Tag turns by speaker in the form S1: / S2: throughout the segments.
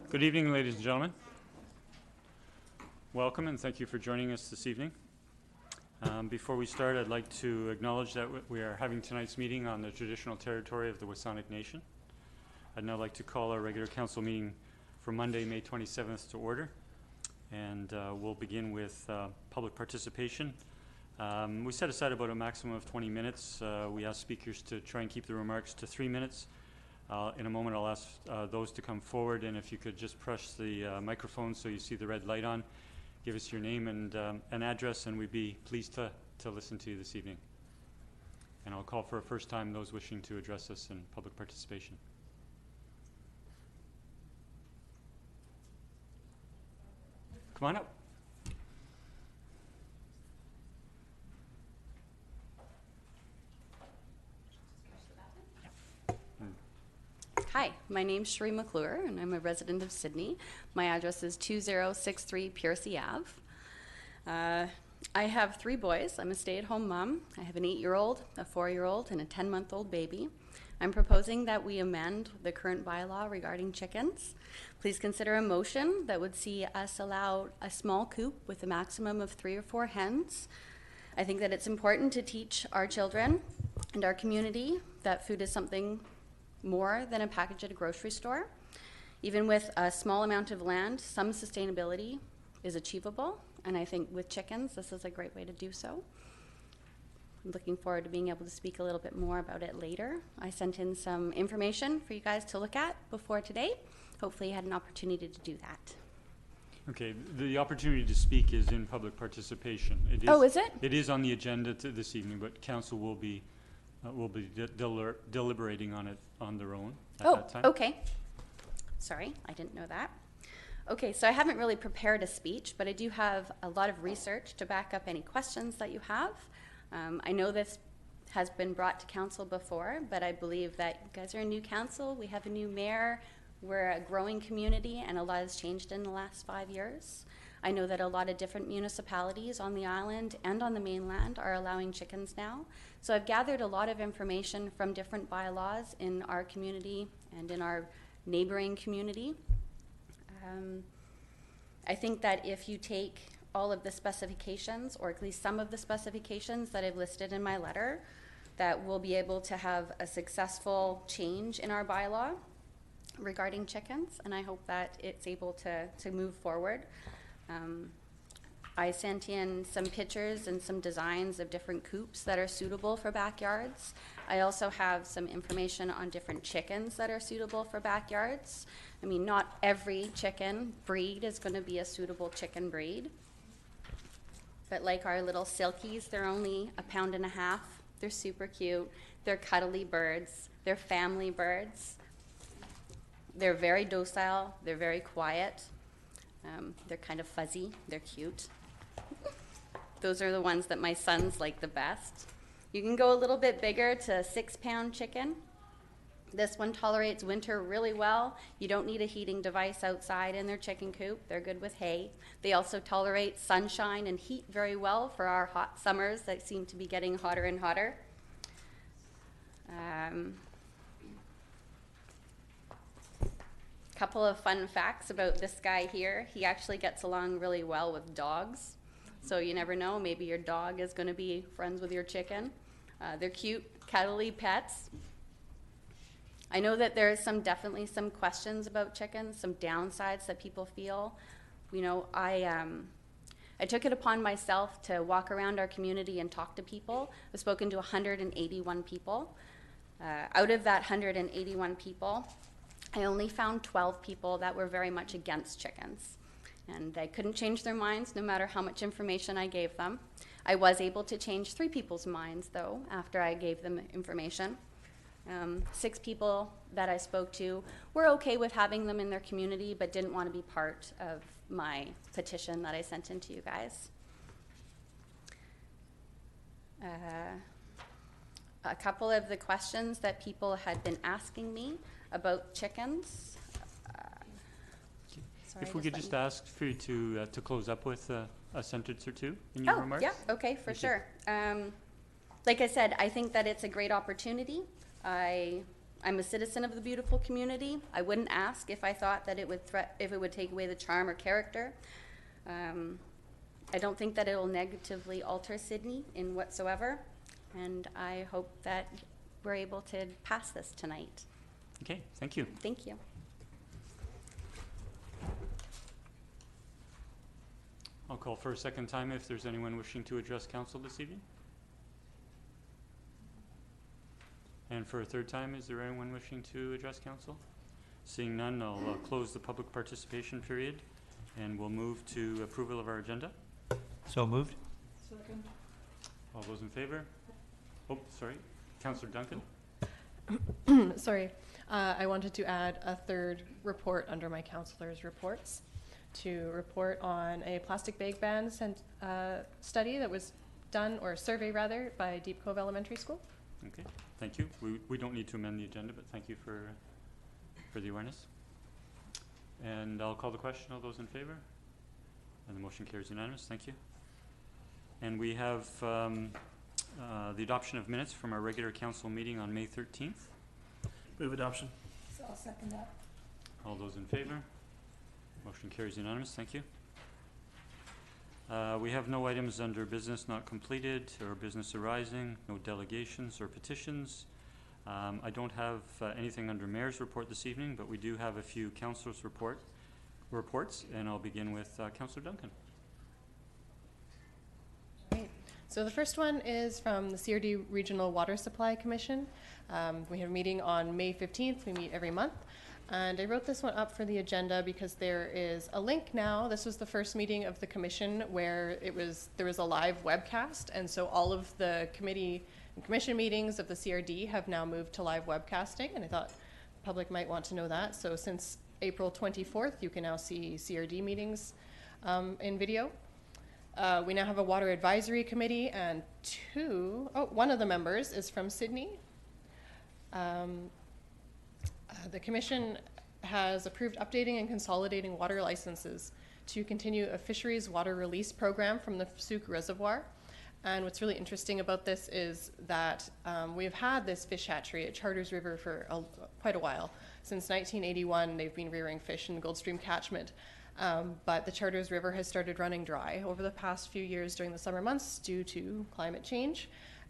S1: Good evening, ladies and gentlemen. Welcome and thank you for joining us this evening. Before we start, I'd like to acknowledge that we are having tonight's meeting on the traditional territory of the Wasanic Nation. I'd now like to call our regular council meeting for Monday, May 27th to order. And we'll begin with public participation. We set aside about a maximum of 20 minutes. We ask speakers to try and keep the remarks to 3 minutes. In a moment, I'll ask those to come forward, and if you could just press the microphone so you see the red light on, give us your name and an address, and we'd be pleased to listen to you this evening. And I'll call for a first time those wishing to address us in public participation. Come on up.
S2: Hi, my name's Sheree McClure, and I'm a resident of Sydney. My address is 2063 Piercy Ave. I have 3 boys. I'm a stay-at-home mom. I have an 8-year-old, a 4-year-old, and a 10-month-old baby. I'm proposing that we amend the current bylaw regarding chickens. Please consider a motion that would see us allow a small coop with a maximum of 3 or 4 hens. I think that it's important to teach our children and our community that food is something more than a package at a grocery store. Even with a small amount of land, some sustainability is achievable, and I think with chickens, this is a great way to do so. I'm looking forward to being able to speak a little bit more about it later. I sent in some information for you guys to look at before today. Hopefully you had an opportunity to do that.
S1: Okay, the opportunity to speak is in public participation.
S2: Is it?
S1: It is on the agenda this evening, but council will be deliberating on it on their own at that time.
S2: Okay. Sorry, I didn't know that. Okay, so I haven't really prepared a speech, but I do have a lot of research to back up any questions that you have. I know this has been brought to council before, but I believe that you guys are a new council. We have a new mayor. We're a growing community, and a lot has changed in the last 5 years. I know that a lot of different municipalities on the island and on the mainland are allowing chickens now. So I've gathered a lot of information from different bylaws in our community and in our neighboring community. I think that if you take all of the specifications, or at least some of the specifications that I've listed in my letter, that we'll be able to have a successful change in our bylaw regarding chickens, and I hope that it's able to move forward. I sent in some pictures and some designs of different coops that are suitable for backyards. I also have some information on different chickens that are suitable for backyards. I mean, not every chicken breed is going to be a suitable chicken breed. But like our little silkies, they're only 1.5 pounds. They're super cute. They're cuddly birds. They're family birds. They're very docile. They're very quiet. They're kind of fuzzy. They're cute. Those are the ones that my sons like the best. You can go a little bit bigger to 6-pound chicken. This one tolerates winter really well. You don't need a heating device outside in their chicken coop. They're good with hay. They also tolerate sunshine and heat very well for our hot summers that seem to be getting hotter and hotter. Couple of fun facts about this guy here. He actually gets along really well with dogs. So you never know, maybe your dog is going to be friends with your chicken. They're cute, cuddly pets. I know that there's definitely some questions about chickens, some downsides that people feel. You know, I took it upon myself to walk around our community and talk to people. I've spoken to 181 people. Out of that 181 people, I only found 12 people that were very much against chickens. And I couldn't change their minds no matter how much information I gave them. I was able to change 3 people's minds, though, after I gave them information. 6 people that I spoke to were okay with having them in their community, but didn't want to be part of my petition that I sent in to you guys. A couple of the questions that people had been asking me about chickens.
S1: If we could just ask for you to close up with a sentence or two in your remarks.
S2: Yeah, okay, for sure. Like I said, I think that it's a great opportunity. I I'm a citizen of the beautiful community. I wouldn't ask if I thought that it would take away the charm or character. I don't think that it will negatively alter Sydney in whatsoever, and I hope that we're able to pass this tonight.
S1: Okay, thank you.
S2: Thank you.
S1: I'll call for a second time if there's anyone wishing to address council this evening. And for a third time, is there anyone wishing to address council? Seeing none, I'll close the public participation period, and we'll move to approval of our agenda.
S3: So moved.
S4: Second.
S1: All those in favor? Oh, sorry. Councillor Duncan?
S4: Sorry. I wanted to add a third report under my councillors' reports to report on a plastic bag ban study that was done, or survey rather, by Deep Cove Elementary School.
S1: Okay, thank you. We don't need to amend the agenda, but thank you for the awareness. And I'll call the question. All those in favor? And the motion carries unanimous. Thank you. And we have the adoption of minutes from our regular council meeting on May 13th.
S3: Move adoption.
S4: So I'll second that.
S1: All those in favor? Motion carries unanimous. Thank you. We have no items under business not completed or business arising, no delegations or petitions. I don't have anything under mayor's report this evening, but we do have a few councillors' reports, and I'll begin with Councillor Duncan.
S4: Great. So the first one is from the CRD Regional Water Supply Commission. We have a meeting on May 15th. We meet every month. And I wrote this one up for the agenda because there is a link now. This was the first meeting of the commission where there was a live webcast, and so all of the committee and commission meetings of the CRD have now moved to live webcasting, and I thought the public might want to know that. So since April 24th, you can now see CRD meetings in video. We now have a water advisory committee, and one of the members is from Sydney. The Commission has approved updating and consolidating water licenses to continue a fisheries water release program from the Souk Reservoir. And what's really interesting about this is that we've had this fish hatchery at Charters River for quite a while. Since 1981, they've been rearing fish in the Gold Stream catchment. But the Charters River has started running dry over the past few years during the summer months due to climate change.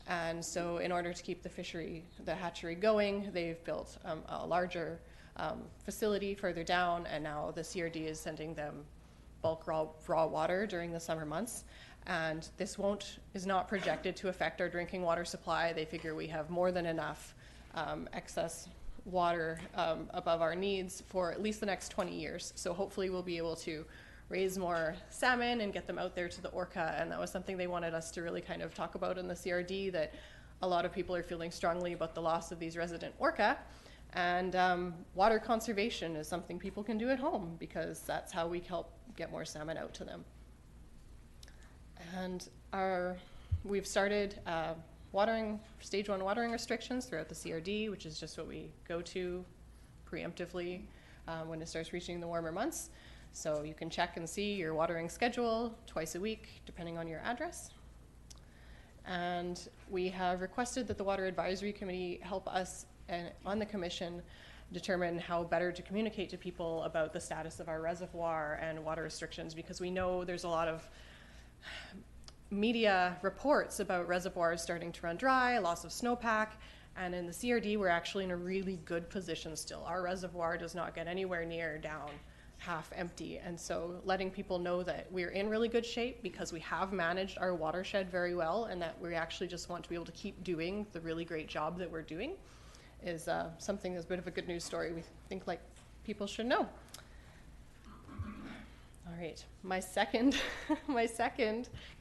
S4: And so in order to keep the hatchery going, they've built a larger facility further down, and now the CRD is sending them bulk raw water during the summer months. And this is not projected to affect our drinking water supply. They figure we have more than enough excess water above our needs for at least the next 20 years. So hopefully we'll be able to raise more salmon and get them out there to the orca. And that was something they wanted us to really kind of talk about in the CRD, that a lot of people are feeling strongly about the loss of these resident orca. And water conservation is something people can do at home, because that's how we help get more salmon out to them. And we've started stage 1 watering restrictions throughout the CRD, which is just what we go to preemptively when it starts reaching the warmer months. So you can check and see your watering schedule twice a week, depending on your address. And we have requested that the Water Advisory Committee help us on the Commission determine how better to communicate to people about the status of our reservoir and water restrictions, because we know there's a lot of media reports about reservoirs starting to run dry, loss of snowpack, and in the CRD we're actually in a really good position still. Our reservoir does not get anywhere near down half empty, and so letting people know that we're in really good shape because we have managed our watershed very well, and that we actually just want to be able to keep doing the really great job that we're doing is something that's a bit of a good news story we think like people should know. All right, my second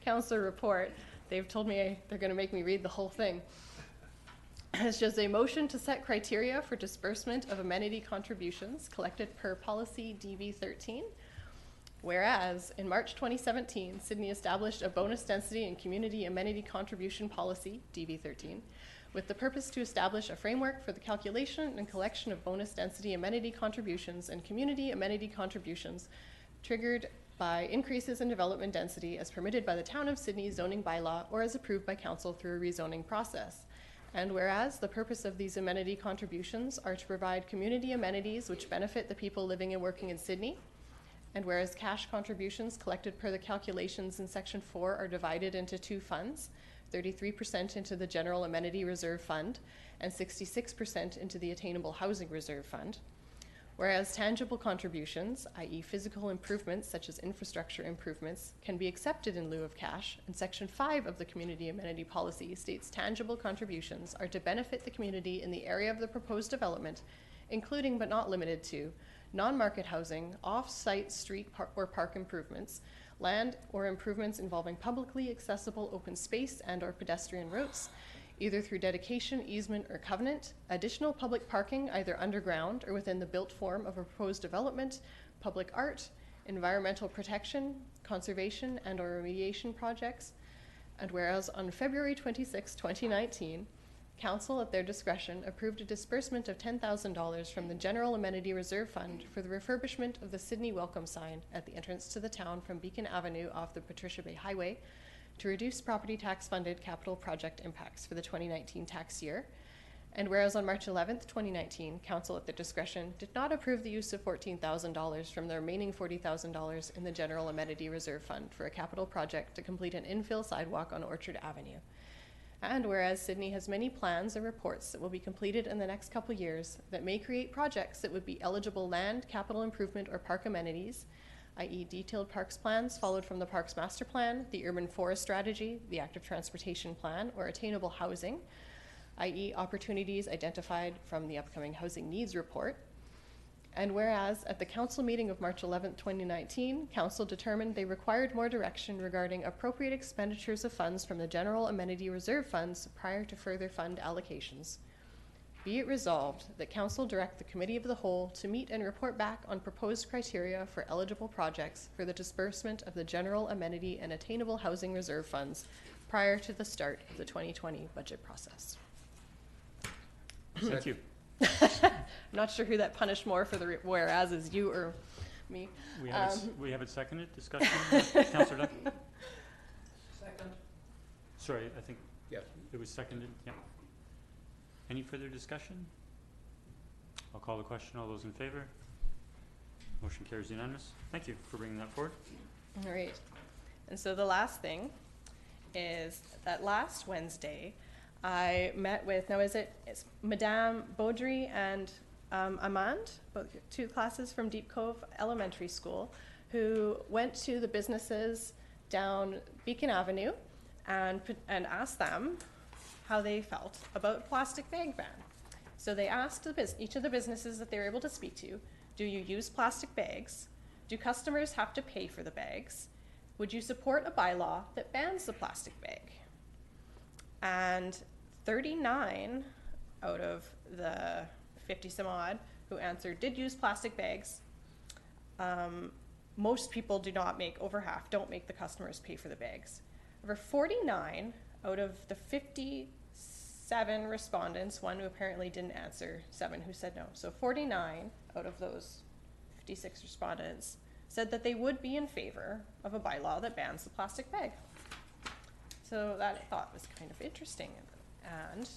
S4: council report, they've told me they're going to make me read the whole thing. It's just a motion to set criteria for disbursement of amenity contributions collected per policy DB13. Whereas in March 2017, Sydney established a bonus density and community amenity contribution policy, DB13, with the purpose to establish a framework for the calculation and collection of bonus density amenity contributions and community amenity contributions triggered by increases in development density as permitted by the Town of Sydney zoning bylaw or as approved by council through a rezoning process. And whereas the purpose of these amenity contributions are to provide community amenities which benefit the people living and working in Sydney, and whereas cash contributions collected per the calculations in Section 4 are divided into two funds, 33% into the General Amenity Reserve Fund and 66% into the Attainable Housing Reserve Fund. Whereas tangible contributions, i.e. physical improvements such as infrastructure improvements, can be accepted in lieu of cash, and Section 5 of the Community Amenity Policy states tangible contributions are to benefit the community in the area of the proposed development, including but not limited to non-market housing, off-site street or park improvements, land or improvements involving publicly accessible open space and or pedestrian routes, either through dedication, easement, or covenant, additional public parking either underground or within the built form of a proposed development, public art, environmental protection, conservation, and or remediation projects. And whereas on February 26, 2019, Council, at their discretion, approved a disbursement of $10,000 from the General Amenity Reserve Fund for the refurbishment of the Sydney Welcome sign at the entrance to the town from Beacon Avenue off the Patricia Bay Highway to reduce property tax-funded capital project impacts for the 2019 tax year. And whereas on March 11th, 2019, Council, at their discretion, did not approve the use of $14,000 from the remaining $40,000 in the General Amenity Reserve Fund for a capital project to complete an infill sidewalk on Orchard Avenue. And whereas Sydney has many plans and reports that will be completed in the next couple years that may create projects that would be eligible land, capital improvement, or park amenities, i.e. detailed parks plans followed from the Parks Master Plan, the Urban Forest Strategy, the Active Transportation Plan, or attainable housing, i.e. opportunities identified from the upcoming Housing Needs Report. And whereas at the Council meeting of March 11, 2019, Council determined they required more direction regarding appropriate expenditures of funds from the General Amenity Reserve Funds prior to further fund allocations. Be it resolved that Council direct the Committee of the Whole to meet and report back on proposed criteria for eligible projects for the disbursement of the General Amenity and Attainable Housing Reserve Funds prior to the start of the 2020 budget process.
S1: Thank you.
S4: I'm not sure who that punished more for the whereas is you or me.
S1: We have it seconded. Discussion, Councillor Dunn?
S3: Second.
S1: Sorry, I think
S3: Yes.
S1: it was seconded. Yeah. Any further discussion? I'll call the question. All those in favor? Motion carries unanimous. Thank you for bringing that forward.
S4: All right. And so the last thing is that last Wednesday, I met with, it's Madame Baudry and Amand, both two classes from Deep Cove Elementary School, who went to the businesses down Beacon Avenue and asked them how they felt about plastic bag ban. So they asked each of the businesses that they were able to speak to, do you use plastic bags? Do customers have to pay for the bags? Would you support a bylaw that bans the plastic bag? And 39 out of the 50 some odd who answered did use plastic bags. Most people do not make, over half, don't make the customers pay for the bags. Over 49 out of the 57 respondents, one who apparently didn't answer, 7 who said no. So 49 out of those 56 respondents said that they would be in favor of a bylaw that bans the plastic bag. So that I thought was kind of interesting. And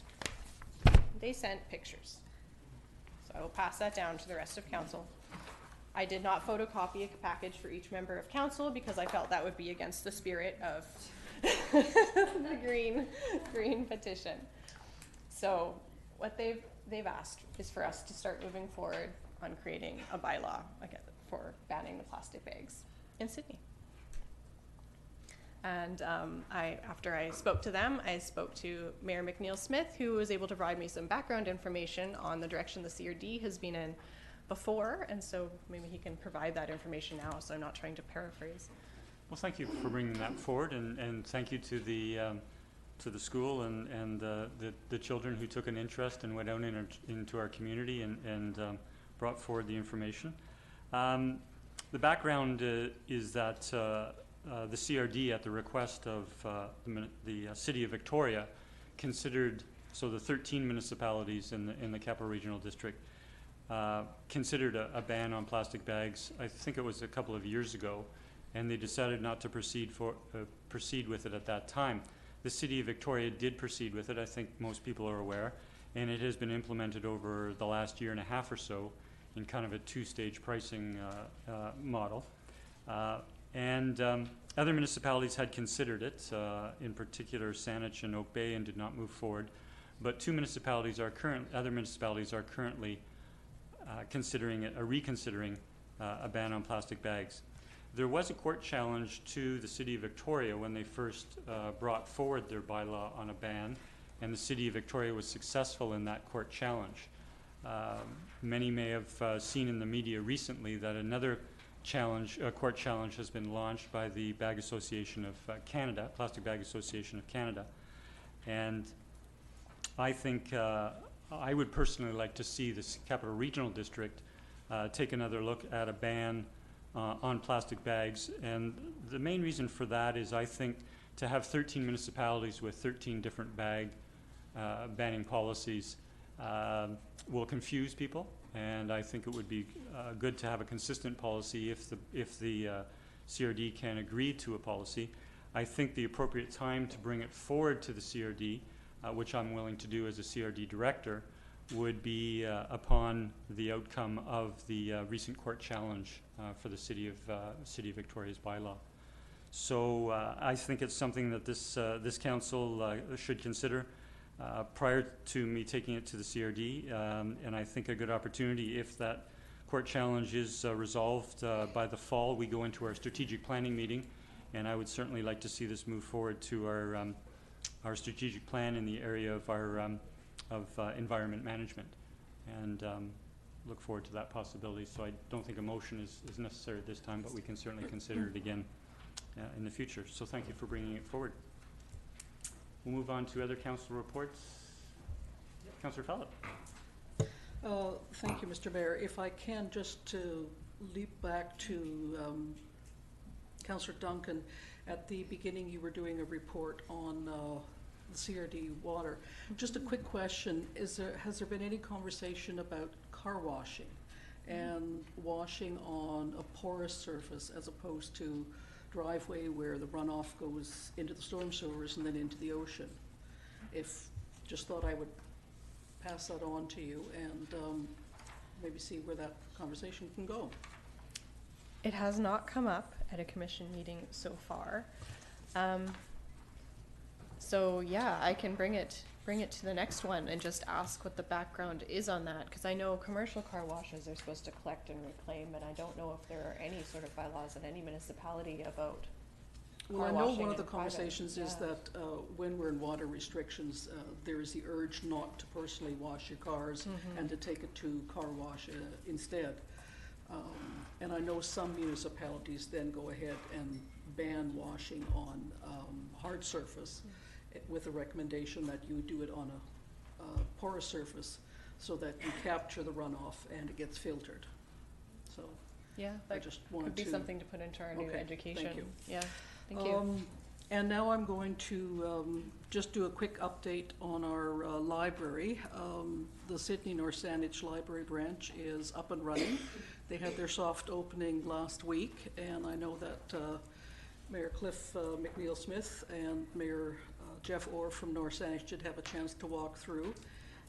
S4: they sent pictures. So I will pass that down to the rest of council. I did not photocopy a package for each member of council because I felt that would be against the spirit of the green petition. So what they've asked is for us to start moving forward on creating a bylaw again for banning the plastic bags in Sydney. And after I spoke to them, I spoke to Mayor McNeil Smith, who was able to provide me some background information on the direction the CRD has been in before, and so maybe he can provide that information now, so I'm not trying to paraphrase.
S1: Well, thank you for bringing that forward, and thank you to the school and the children who took an interest and went out into our community and brought forward the information. The background is that the CRD, at the request of the City of Victoria, considered, so the 13 municipalities in the Capital Regional District considered a ban on plastic bags. I think it was a couple of years ago, and they decided not to proceed with it at that time. The City of Victoria did proceed with it, I think most people are aware, and it has been implemented over the last year and a half or so in kind of a two-stage pricing model. Other municipalities had considered it, in particular Saanich and Oak Bay, and did not move forward. But other municipalities are currently reconsidering a ban on plastic bags. There was a court challenge to the City of Victoria when they first brought forward their bylaw on a ban, and the City of Victoria was successful in that court challenge. Many may have seen in the media recently that another court challenge has been launched by the Bag Association of Canada, Plastic Bag Association of Canada. And I think I would personally like to see this Capital Regional District take another look at a ban on plastic bags. And the main reason for that is I think to have 13 municipalities with 13 different banning policies will confuse people. And I think it would be good to have a consistent policy if the CRD can agree to a policy. I think the appropriate time to bring it forward to the CRD, which I'm willing to do as a CRD director, would be upon the outcome of the recent court challenge for the City of Victoria's bylaw. So I think it's something that this council should consider prior to me taking it to the CRD, and I think a good opportunity, if that court challenge is resolved by the fall, we go into our strategic planning meeting, and I would certainly like to see this move forward to our strategic plan in the area of our environment management, and look forward to that possibility. So I don't think a motion is necessary at this time, but we can certainly consider it again in the future. So thank you for bringing it forward. We'll move on to other council reports. Councillor Fallot.
S3: Thank you, Mr. Mayor. If I can just to leap back to Councillor Duncan, at the beginning you were doing a report on the CRD water. Just a quick question, has there been any conversation about car washing and washing on a porous surface as opposed to driveway where the runoff goes into the storm sewers and then into the ocean? Just thought I would pass that on to you and maybe see where that conversation can go.
S4: It has not come up at a commission meeting so far. So yeah, I can bring it to the next one and just ask what the background is on that, because I know commercial car washes are supposed to collect and reclaim, and I don't know if there are any sort of bylaws in any municipality about
S3: Well, I
S4: car
S3: know
S4: washing
S3: one of the
S4: in private.
S3: conversations is that when we're in water restrictions, there is the urge not to personally wash your cars and to take it to car wash instead. And I know some municipalities then go ahead and ban washing on hard surface with a recommendation that you do it on a porous surface so that you capture the runoff and it gets filtered. So
S4: Yeah,
S3: I
S4: that
S3: just
S4: could
S3: wanted
S4: be
S3: to.
S4: something to put into our new
S3: Okay,
S4: education.
S3: thank you.
S4: Yeah, thank you.
S3: And now I'm going to just do a quick update on our library. The Sydney North Saanich Library branch is up and running. They had their soft opening last week, and I know that Mayor Cliff McNeil-Smith and Mayor Jeff Orr from North Saanich did have a chance to walk through.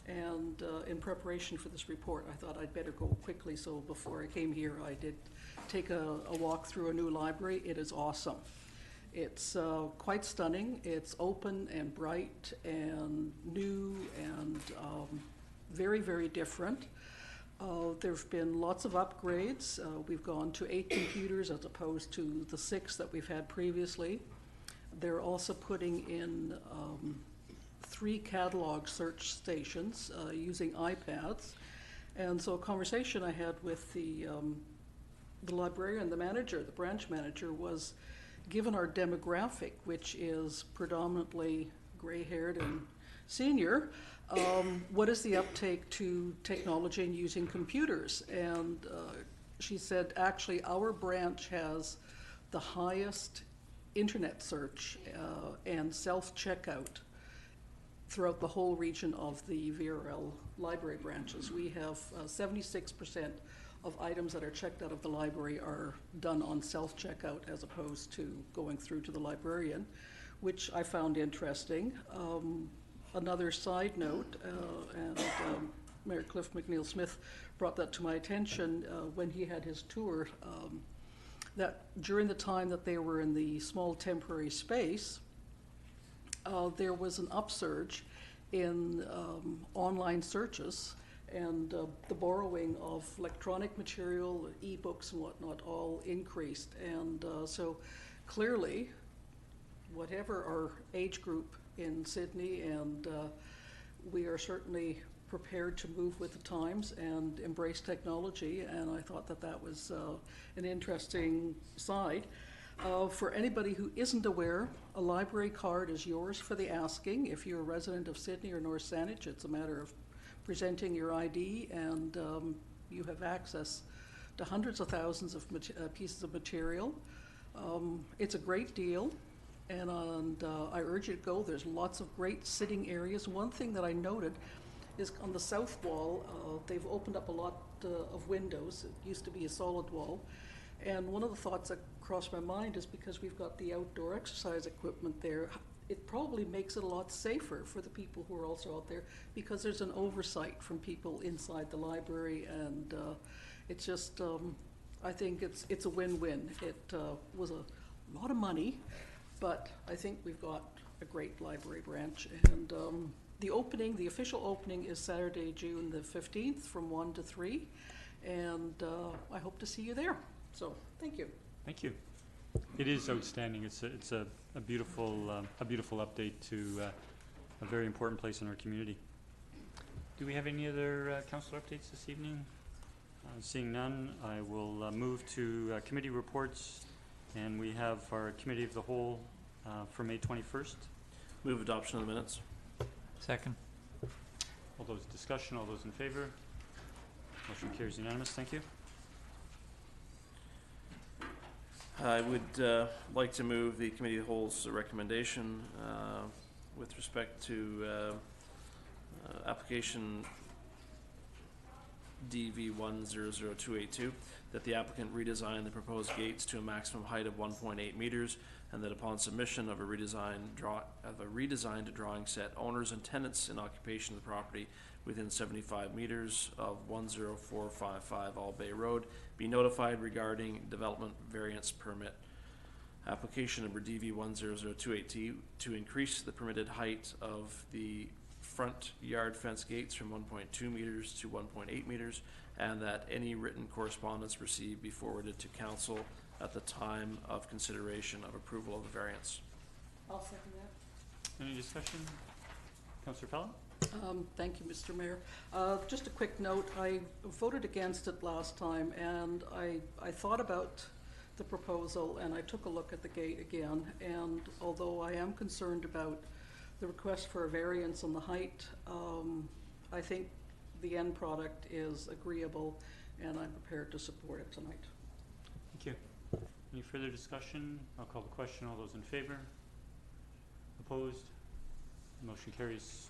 S3: And in preparation for this report, I thought I'd better go quickly, so before I came here, I did take a walk through a new library. It is awesome. It's quite stunning. It's open and bright and new and very, very different. There have been lots of upgrades. We've gone to 8 computers as opposed to the 6 that we've had previously. They're also putting in 3 catalog search stations using iPads. And so a conversation I had with the librarian, the manager, the branch manager, was, given our demographic, which is predominantly gray-haired and senior, what is the uptake to technology and using computers? And she said, actually, our branch has the highest internet search and self-checkout throughout the whole region of the VRL library branches. We have 76% of items that are checked out of the library are done on self-checkout as opposed to going through to the librarian. which I found interesting. Another side note, and Mayor Cliff McNeil-Smith brought that to my attention when he had his tour, that during the time that they were in the small temporary space, there was an upsurge in online searches and the borrowing of electronic material, e-books and whatnot, all increased. And so clearly, whatever our age group in Sydney, and we are certainly prepared to move with the times and embrace technology, and I thought that that was an interesting side. For anybody who isn't aware, a library card is yours for the asking. If you're a resident of Sydney or North Saanich, it's a matter of presenting your ID, and you have access to hundreds of thousands of pieces of material. It's a great deal, and I urge you to go. There's lots of great sitting areas. One thing that I noted is on the south wall, they've opened up a lot of windows. It used to be a solid wall. And one of the thoughts that crossed my mind is because we've got the outdoor exercise equipment there, it probably makes it a lot safer for the people who are also out there, because there's an oversight from people inside the library, and it's just, I think it's a win-win. It was a lot of money, but I think we've got a great library branch. And the official opening is Saturday, June the 15th from 1 to 3, and I hope to see you there. So, thank you.
S1: Thank you. It is outstanding. It's a beautiful update to a very important place in our community. Do we have any other council updates this evening? Seeing none, I will move to committee reports, and we have our committee of the whole for May 21st.
S5: Move adoption of the minutes.
S6: Second.
S1: All those discussion, all those in favor? Motion carries unanimous. Thank you.
S5: I would like to move the committee of the whole's recommendation with respect to application DV100282, that the applicant redesign the proposed gates to a maximum height of 1.8 meters, and that upon submission of a redesigned drawing set, owners and tenants in occupation of the property within 75 meters of 10455 All Bay Road be notified regarding development variance permit. Application number DV100282 to increase the permitted height of the front yard fence gates from 1.2 meters to 1.8 meters, and that any written correspondence received be forwarded to council at the time of consideration of approval of the variance.
S3: I'll second that.
S1: Any discussion? Councillor Pellin?
S3: Thank you, Mr. Mayor. Just a quick note, I voted against it last time, and I thought about the proposal, and I took a look at the gate again, and although I am concerned about the request for a variance on the height, I think the end product is agreeable, and I'm prepared to support it tonight.
S1: Thank you. Any further discussion? I'll call the question. All those in favor? Opposed? Motion carries.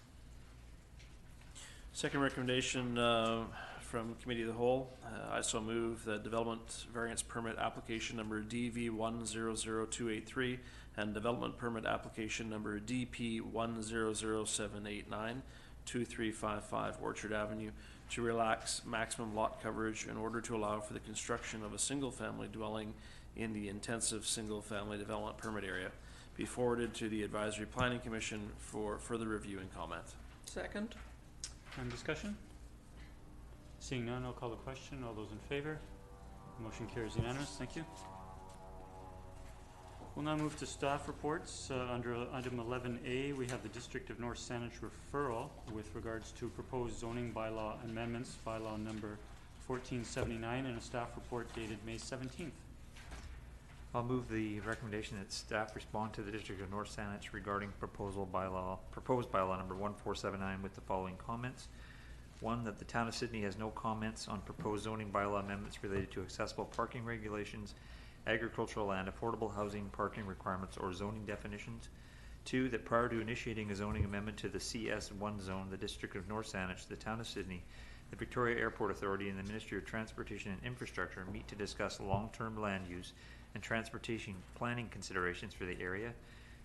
S5: Second recommendation from Committee of the Whole, I so move that development variance permit application number DV100283 and development permit application number DP100789 2355 Orchard Avenue to relax maximum lot coverage in order to allow for the construction of a single-family dwelling in the intensive single-family development permit area be forwarded to the Advisory Planning Commission for further review and comment.
S3: Second.
S1: And discussion? Seeing none, I'll call the question. All those in favor? Motion carries unanimous. Thank you. We'll now move to staff reports. Under item 11A, we have the District of North Saanich referral with regards to proposed zoning bylaw amendments, bylaw number 1479, and a staff report dated May 17th.
S6: I'll move the recommendation that staff respond to the District of North Saanich regarding proposed bylaw number 1479 with the following comments. One, that the Town of Sydney has no comments on proposed zoning bylaw amendments related to accessible parking regulations, agricultural and affordable housing parking requirements or zoning definitions. Two, that prior to initiating a zoning amendment to the CS1 zone, the District of North Saanich, the Town of Sydney, the Victoria Airport Authority and the Ministry of Transportation and Infrastructure meet to discuss long-term land use and transportation planning considerations for the area.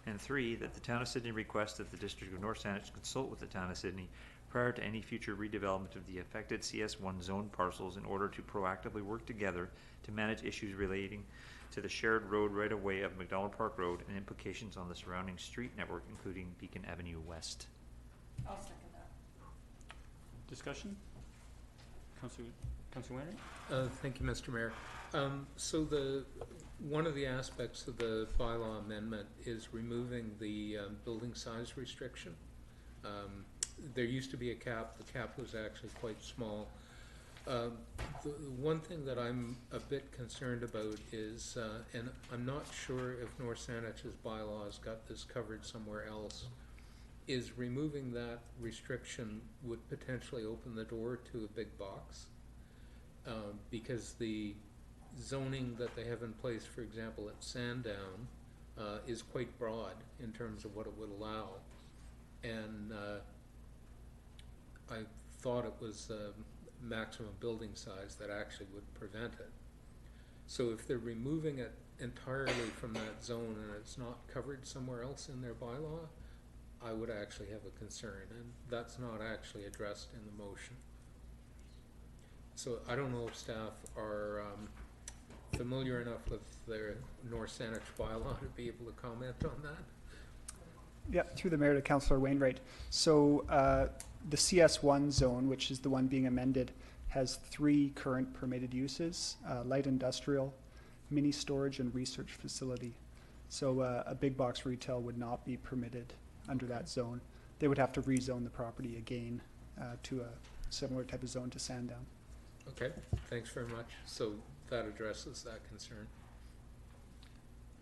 S6: And 3, that the Town of Sydney requests that the District of North Saanich consult with the Town of Sydney prior to any future redevelopment of the affected CS1 zone parcels in order to proactively work together to manage issues relating to the shared road right-of-way of McDonald Park Road and implications on the surrounding street network, including Beacon Avenue West.
S4: I'll second that.
S1: Discussion? Councillor Wainwright?
S7: Thank you, Mr. Mayor. So one of the aspects of the bylaw amendment is removing the building size restriction. There used to be a cap. The cap was actually quite small. The one thing that I'm a bit concerned about is, and I'm not sure if North Saanich's bylaws got this covered somewhere else, is removing that restriction would potentially open the door to a big box. Because the zoning that they have in place, for example, at Sandown, is quite broad in terms of what it would allow. And I thought it was maximum building size that actually would prevent it. So if they're removing it entirely from that zone and it's not covered somewhere else in their bylaw, I would actually have a concern, and that's not actually addressed in the motion. So I don't know if staff are familiar enough with their North Saanich bylaw to be able to comment on that.
S8: Yeah, through the mayor to Councillor Wainwright. So the CS1 zone, which is the one being amended, has 3 current permitted uses: light industrial, mini storage, and research facility. So a big box retail would not be permitted under that zone. They would have to rezone the property again to a similar type of zone to Sandown.
S7: Okay, thanks very much. So that addresses that concern.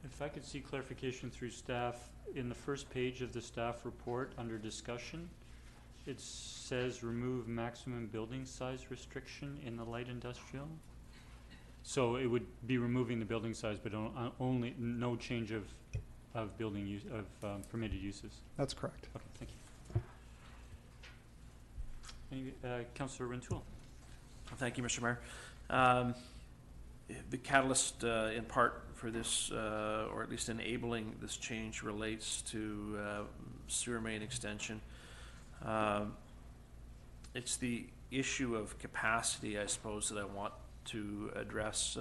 S1: If I could see clarification through staff, in the first page of the staff report under discussion, it says remove maximum building size restriction in the light industrial. So it would be removing the building size, but only no change of building use of permitted uses.
S8: That's correct.
S1: Okay, thank you. Councillor Rintoul.
S5: Thank you, Mr. Mayor. The catalyst in part for this, or at least enabling this change, relates to sewer main extension. It's the issue of capacity, I suppose, that I want to address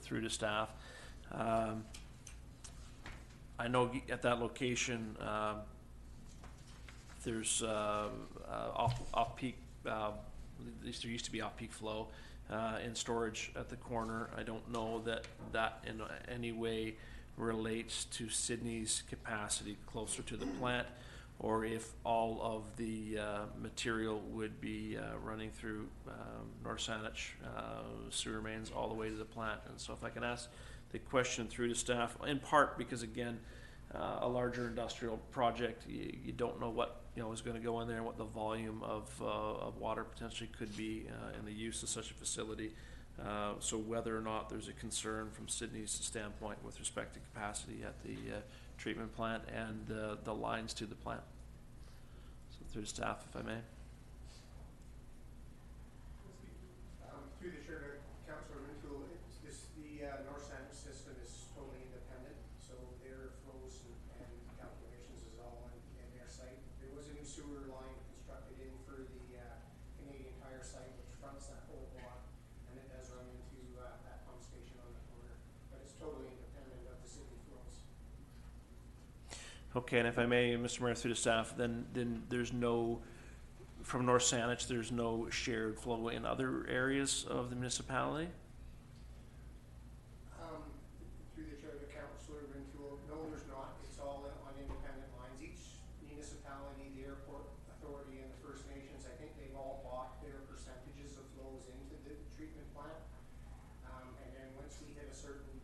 S5: through to staff. I know at that location there's off-peak, at least there used to be off-peak flow in storage at the corner. I don't know that that in any way relates to Sydney's capacity closer to the plant, or if all of the material would be running through North Saanich sewer mains all the way to the plant. And so if I can ask the question through to staff, in part because, again, a larger industrial project, you don't know what is going to go in there and what the volume of water potentially could be in the use of such a facility. So whether or not there's a concern from Sydney's standpoint with respect to capacity at the treatment plant and the lines to the plant. So through to staff, if I may.
S9: Through the chair to Councillor Rintoul, the North Saanich system is totally independent, so their flows and calculations is all in their site. There was a new sewer line constructed in for the Canadian Tire site, which fronts that whole block, and it does run into that pump station on the corner, but it's totally independent of the city flows.
S5: Okay, and if I may, Mr. Mayor, through the staff, then there's no, from North Saanich, there's no shared flow in other areas of the municipality?
S9: Through the chair to Councillor Rintoul, no, there's not. It's all on independent lines. Each municipality, the airport authority, and the First Nations, I think they've all bought their percentages of flows into the treatment plant. And then once we hit a certain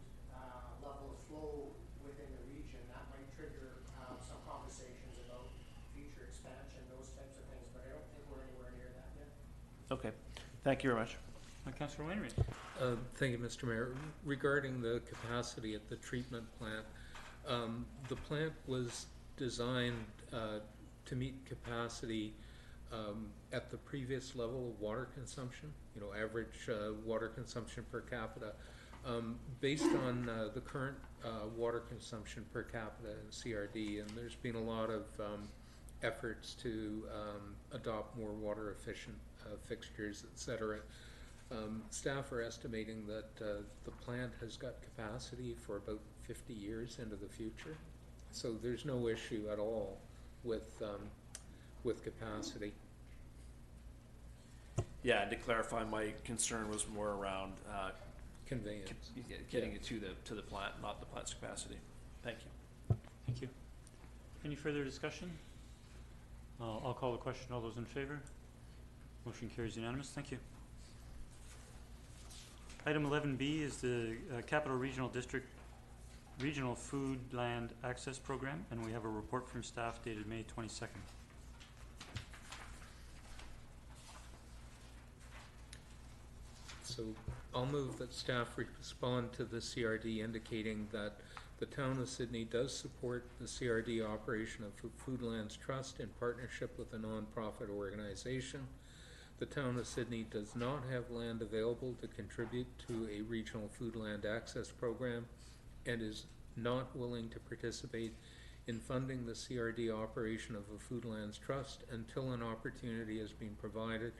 S9: level of flow within the region, that might trigger some conversations about future expansion, those types of things, but I don't think we're anywhere near that yet.
S5: Okay, thank you very much.
S1: Councillor Wainwright.
S7: Thank you, Mr. Mayor. Regarding the capacity at the treatment plant, the plant was designed to meet capacity at the previous level of water consumption, average water consumption per capita. Based on the current water consumption per capita in CRD, and there's been a lot of efforts to adopt more water efficient fixtures, etc. Staff are estimating that the plant has got capacity for about 50 years into the future. So there's no issue at all with capacity.
S5: Yeah, and to clarify, my concern was more around
S7: Conveyance.
S5: getting it to the plant, not the plant's capacity. Thank you.
S1: Thank you. Any further discussion? I'll call the question. All those in favor? Motion carries unanimous. Thank you. Item 11B is the Capital Regional District Regional Food Land Access Program, and we have a report from staff dated May 22nd.
S7: So I'll move that staff respond to the CRD indicating that the Town of Sydney does support the CRD operation of Foodlands Trust in partnership with a non-profit organization. The Town of Sydney does not have land available to contribute to a regional food land access program and is not willing to participate in funding the CRD operation of a Foodlands Trust until an opportunity has been provided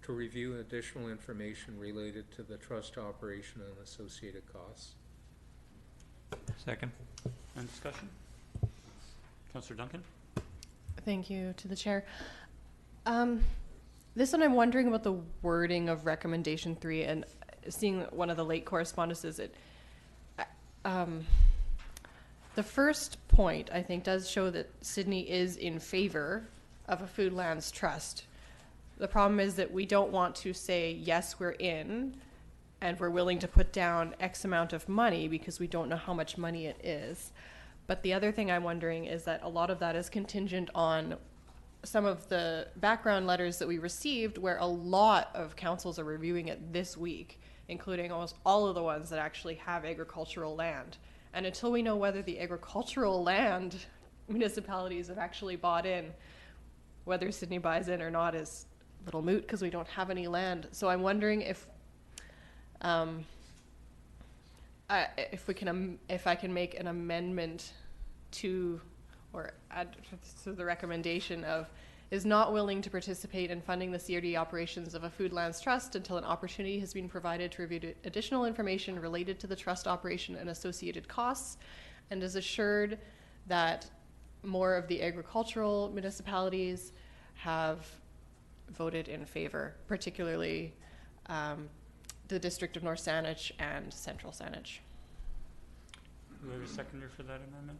S7: to review additional information related to the trust operation and associated costs.
S6: Second.
S1: And discussion? Councillor Duncan?
S4: Thank you to the chair. This one I'm wondering about the wording of recommendation 3, and seeing one of the late correspondences. The first point, I think, does show that Sydney is in favor of a Foodlands Trust. The problem is that we don't want to say, yes, we're in, and we're willing to put down X amount of money because we don't know how much money it is. But the other thing I'm wondering is that a lot of that is contingent on some of the background letters that we received, where a lot of councils are reviewing it this week, including almost all of the ones that actually have agricultural land. And until we know whether the agricultural land municipalities have actually bought in, whether Sydney buys in or not is a little moot because we don't have any land. So I'm wondering if I can make an amendment to, or add to the recommendation of, is not willing to participate in funding the CRD operations of a Foodlands Trust until an opportunity has been provided to review additional information related to the trust operation and associated costs, and is assured that more of the agricultural municipalities have voted in favor, particularly the District of North Saanich and Central Saanich.
S1: Do we have a seconder for that amendment?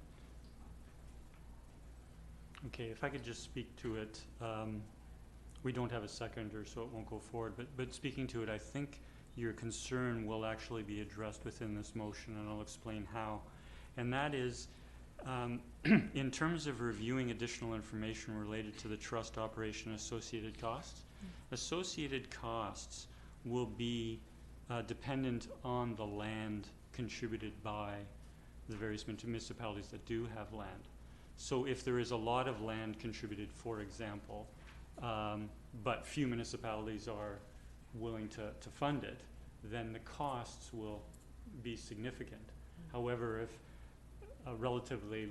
S1: Okay, if I could just speak to it. We don't have a seconder, so it won't go forward. But speaking to it, I think your concern will actually be addressed within this motion, and I'll explain how. And that is, in terms of reviewing additional information related to the trust operation associated costs, associated costs will be dependent on the land contributed by the various municipalities that do have land. So if there is a lot of land contributed, for example, but few municipalities are willing to fund it, then the costs will be significant. However, if a relatively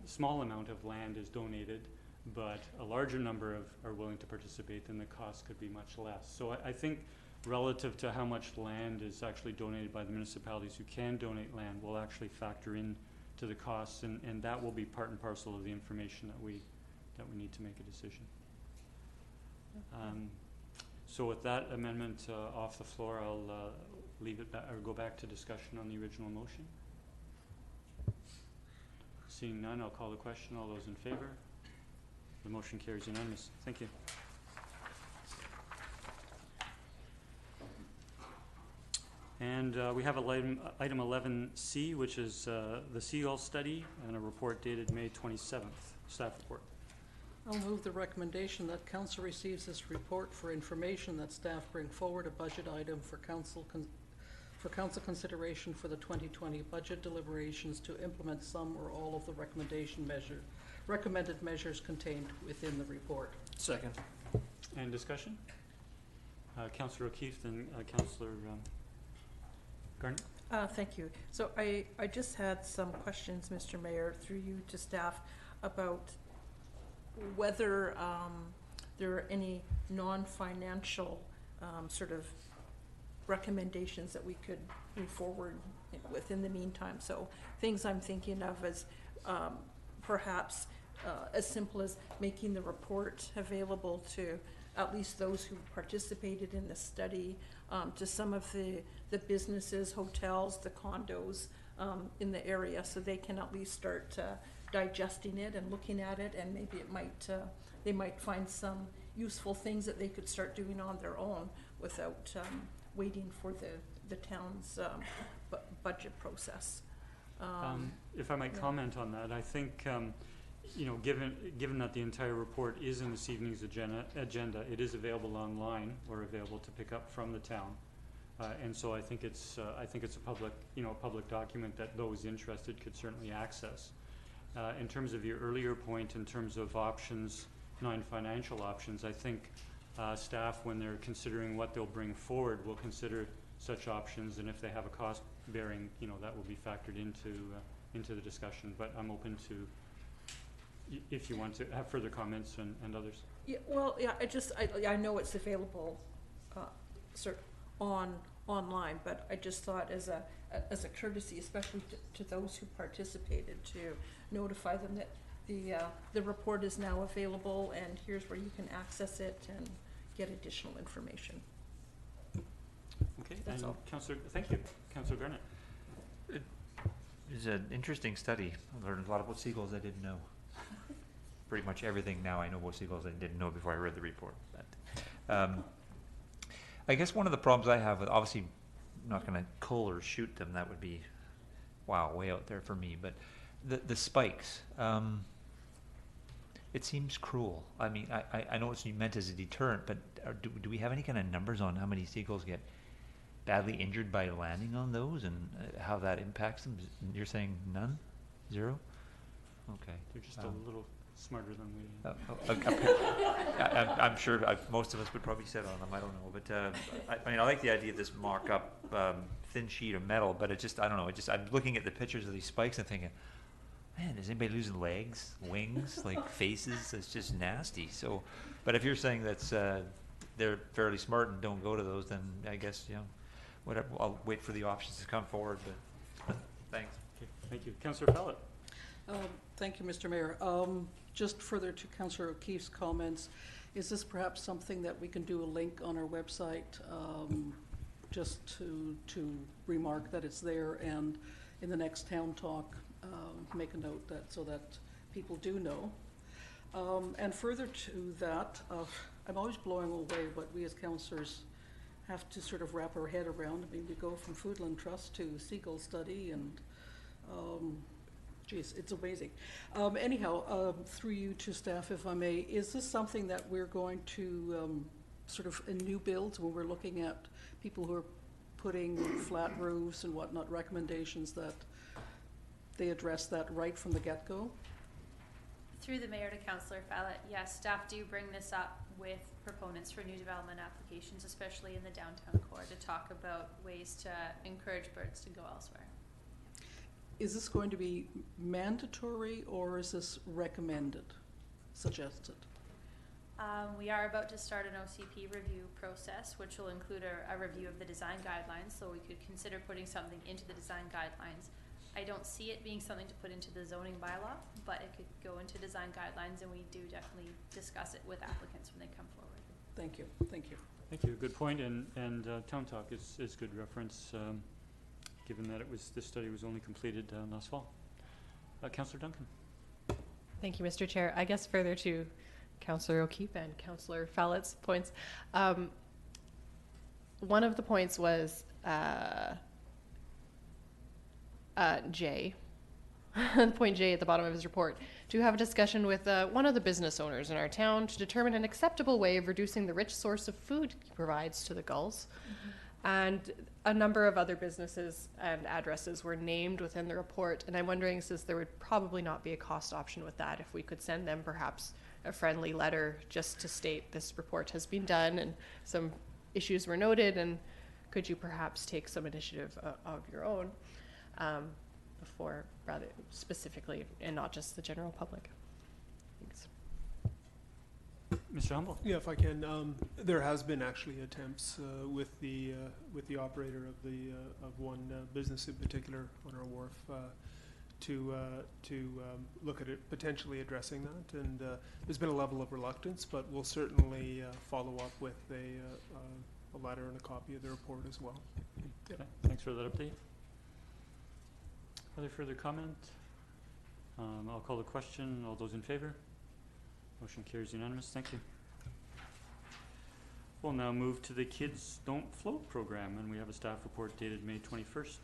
S1: small amount of land is donated, but a larger number are willing to participate, then the cost could be much less. So I think relative to how much land is actually donated by the municipalities who can donate land will actually factor in to the costs, and that will be part and parcel of the information that we need to make a decision. So with that amendment off the floor, I'll leave it back, or go back to discussion on the original motion. Seeing none, I'll call the question. All those in favor? The motion carries unanimous. Thank you. And we have item 11C, which is the Seagull study, and a report dated May 27th. Staff report.
S3: I'll move the recommendation that council receives this report for information, that staff bring forward a budget item for council consideration for the 2020 budget deliberations to implement some or all of the recommended measures contained within the report.
S5: Second.
S1: And discussion? Councillor O'Keefe and Councillor Garnett.
S10: Thank you. So I just had some questions, Mr. Mayor, through you to staff about whether there are any non-financial sort of recommendations that we could move forward with in the meantime. So things I'm thinking of as perhaps as simple as making the report available to at least those who participated in the study, to some of the businesses, hotels, the condos in the area, so they can at least start digesting it and looking at it, and maybe it might they might find some useful things that they could start doing on their own without waiting for the town's budget process.
S1: If I might
S10: yeah.
S1: comment on that, I think, you know, given that the entire report is in this evening's agenda, it is available online or available to pick up from the town. And so I think it's a public, you know, public document that those interested could certainly access. In terms of your earlier point, in terms of options, non-financial options, I think staff, when they're considering what they'll bring forward, will consider such options, and if they have a cost bearing, you know, that will be factored into the discussion. But I'm open to, if you want to have further comments and others.
S10: Yeah, well, yeah, I know it's available online, but I just thought as a courtesy, especially to those who participated, to notify them that the report is now available and here's where you can access it and get additional information.
S1: Okay,
S10: That's
S1: and
S10: all.
S1: Councillor, thank you. Councillor Garnett.
S6: It's an interesting study. I learned a lot about seagulls I didn't know. Pretty much everything now I know about seagulls I didn't know before I read the report. But, I guess one of the problems I have with, obviously, I'm not going to cull or shoot them. That would be, wow, way out there for me. But the spikes, it seems cruel. I mean, I know it's meant as a deterrent, but do we have any kind of numbers on how many seagulls get badly injured by landing on those, and how that impacts them? You're saying none? Zero? Okay.
S1: They're just a little smarter than we.
S6: I'm sure most of us would probably sit on them. I don't know, but I mean, I like the idea of this mock-up thin sheet of metal, but it just, I don't know. I'm looking at the pictures of these spikes and thinking, man, is anybody losing legs, wings, like faces? It's just nasty. So, but if you're saying that's they're fairly smart and don't go to those, then I guess, you know, whatever. I'll wait for the options to come forward. But thanks.
S1: Okay, thank you, Councillor Fallett.
S3: Thank you, Mr. Mayor. Just further to Councillor O'Keefe's comments, is this perhaps something that we can do a link on our website, just to remark that it's there, and in the next town talk, make a note that so that people do know. And further to that, I'm always blowing away what we as councillors have to sort of wrap our head around. I mean, we go from Foodland Trust to Seagull Study, and geez, it's amazing. Anyhow, through you to staff, if I may, is this something that we're going to sort of in new builds, when we're looking at people who are putting flat roofs and whatnot, recommendations that they address that right from the get-go?
S11: Through the mayor to Councillor Fallett, yes, staff do bring this up with proponents for new development applications, especially in the downtown core, to talk about ways to encourage birds to go elsewhere.
S3: Is this going to be mandatory, or is this recommended, suggested?
S11: We are about to start an OCP review process, which will include a review of the design guidelines, so we could consider putting something into the design guidelines. I don't see it being something to put into the zoning bylaw, but it could go into design guidelines, and we do definitely discuss it with applicants when they come forward.
S3: Thank you, thank you.
S1: Thank you. Good point, and Town Talk is good reference, given that this study was only completed last fall. Councillor Duncan.
S4: Thank you, Mr. Chair. I guess further to Councillor O'Keefe and Councillor Fallett's points, one of the points was J, point J at the bottom of his report, to have a discussion with one of the business owners in our town to determine an acceptable way of reducing the rich source of food he provides to the gulls. Mm-hmm. And a number of other businesses and addresses were named within the report, and I'm wondering, since there would probably not be a cost option with that, if we could send them perhaps a friendly letter just to state this report has been done and some issues were noted, and could you perhaps take some initiative of your own before, rather specifically, and not just the general public? Thanks.
S1: Mr. Humble?
S12: Yeah, if I can, there has been actually attempts with the operator of one business in particular on our wharf to look at it, potentially addressing that, and there's been a level of reluctance, but we'll certainly follow up with a letter and a copy of the report as well.
S1: Okay, thanks for that update. Other further comment? I'll call the question. All those in favor? Motion carries unanimous. Thank you. We'll now move to the Kids Don't Float program, and we have a staff report dated May 21st.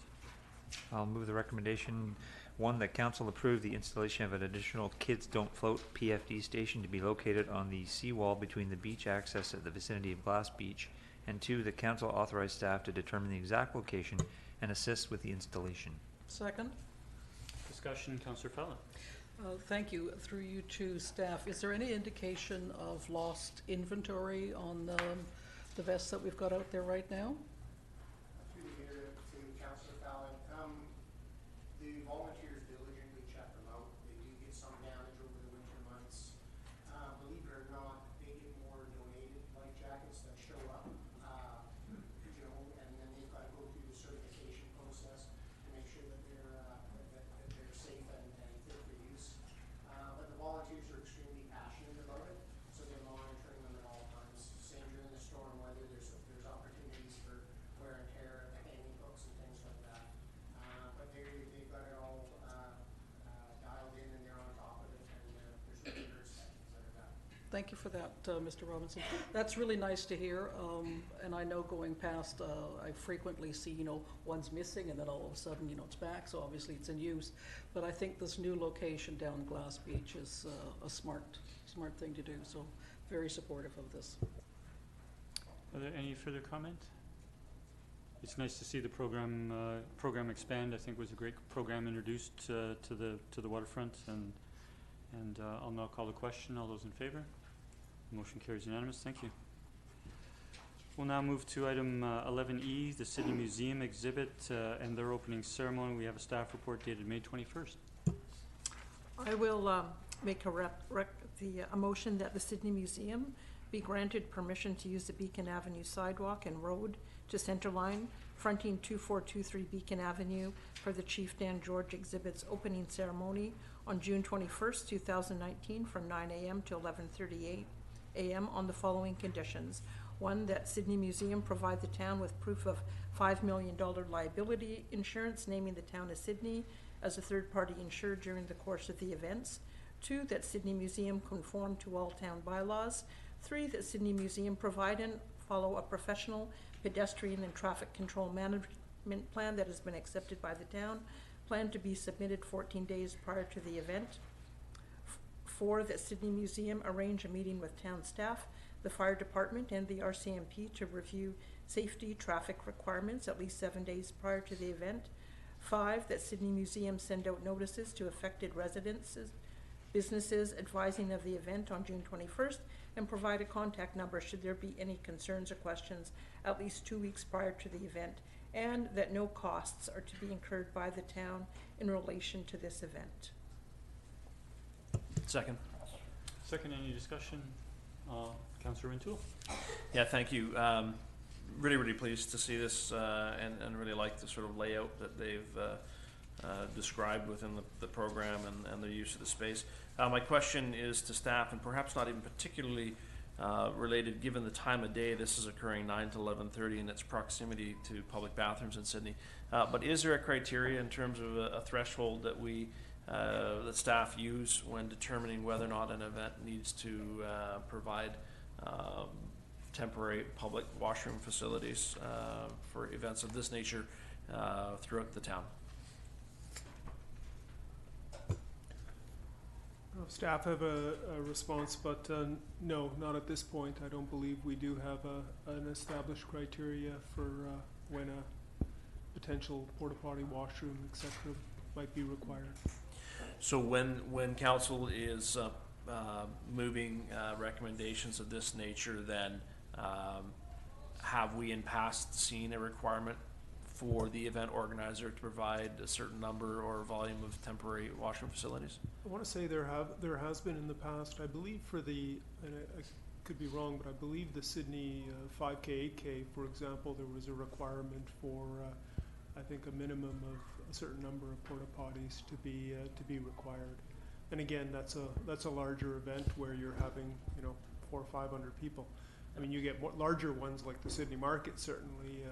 S6: I'll move the recommendation, one, that council approve the installation of an additional Kids Don't Float PFD station to be located on the seawall between the beach access at the vicinity of Glass Beach, and two, that council authorize staff to determine the exact location and assist with the installation.
S3: Second.
S1: Discussion, Councillor Fallon.
S3: Thank you. Through you to staff, is there any indication of lost inventory on the vests that we've got out there right now?
S9: Through the mayor to Councillor Fallon, the volunteers diligently check them out. They do get some damage over the winter months. Believe it or not, they get more donated life jackets that show up, and then they've got to go through the certification process to make sure that they're safe and fit for use. But the volunteers are extremely passionate about it, so they're monitoring them at all times. Same during the storm weather, there's opportunities for wear and tear, hanging hooks and things like that. But they've got it all dialed in, and they're on top of it, and there's no inspections that are done.
S3: Thank you for that, Mr. Robinson. That's really nice to hear, and I know going past, I frequently see, one's missing, and then all of a sudden, it's back, so obviously it's in use. But I think this new location down Glass Beach is a smart thing to do, so very supportive of this.
S1: Are there any further comment? It's nice to see the program expand. I think it was a great program introduced to the waterfront, and I'll now call the question. All those in favor? Motion carries unanimous. Thank you. We'll now move to item 11E, the Sydney Museum exhibit and their opening ceremony. We have a staff report dated May 21st.
S10: I will make a motion that the Sydney Museum be granted permission to use the Beacon Avenue sidewalk and road to Centerline, fronting 2423 Beacon Avenue for the Chief Dan George exhibit's opening ceremony on June 21st, 2019 from 9 a.m. to 11:38 a.m. on the following conditions. One, that Sydney Museum provide the town with proof of $5 million liability insurance naming the town of Sydney as a third-party insured during the course of the events. Two, that Sydney Museum conform to all town bylaws. Three, that Sydney Museum provide and follow a professional pedestrian and traffic control management plan that has been accepted by the town, plan to be submitted 14 days prior to the event. 4, that Sydney Museum arrange a meeting with town staff, the fire department, and the RCMP to review safety traffic requirements at least 7 days prior to the event. 5, that Sydney Museum send out notices to affected residences, businesses advising of the event on June 21st, and provide a contact number should there be any concerns or questions at least 2 weeks prior to the event, and that no costs are to be incurred by the town in relation to this event.
S5: Second.
S1: Second, any discussion? Councillor Rintoul.
S5: Yeah, thank you. Really pleased to see this and really like the sort of layout that they've described within the program and the use of the space. My question is to staff, and perhaps not even particularly related given the time of day this is occurring, 9 to 11:30, and its proximity to public bathrooms in Sydney. But is there a criteria in terms of a threshold that that staff use when determining whether or not an event needs to provide temporary public washroom facilities for events of this nature throughout the town?
S12: Staff have a response, but no, not at this point. I don't believe we do have an established criteria for when a potential porta potty, washroom, etc. might be required.
S5: So when council is moving recommendations of this nature, then have we in past seen a requirement for the event organizer to provide a certain number or volume of temporary washroom facilities?
S12: I want to say there has been in the past, I believe for the, and I could be wrong, but I believe the Sydney 5K, 8K, for example, there was a requirement for, I think, a minimum of a certain number of porta potties to be required. And again, that's a larger event where you're having, 400 or 500 people. I mean, you get larger ones like the Sydney Market certainly,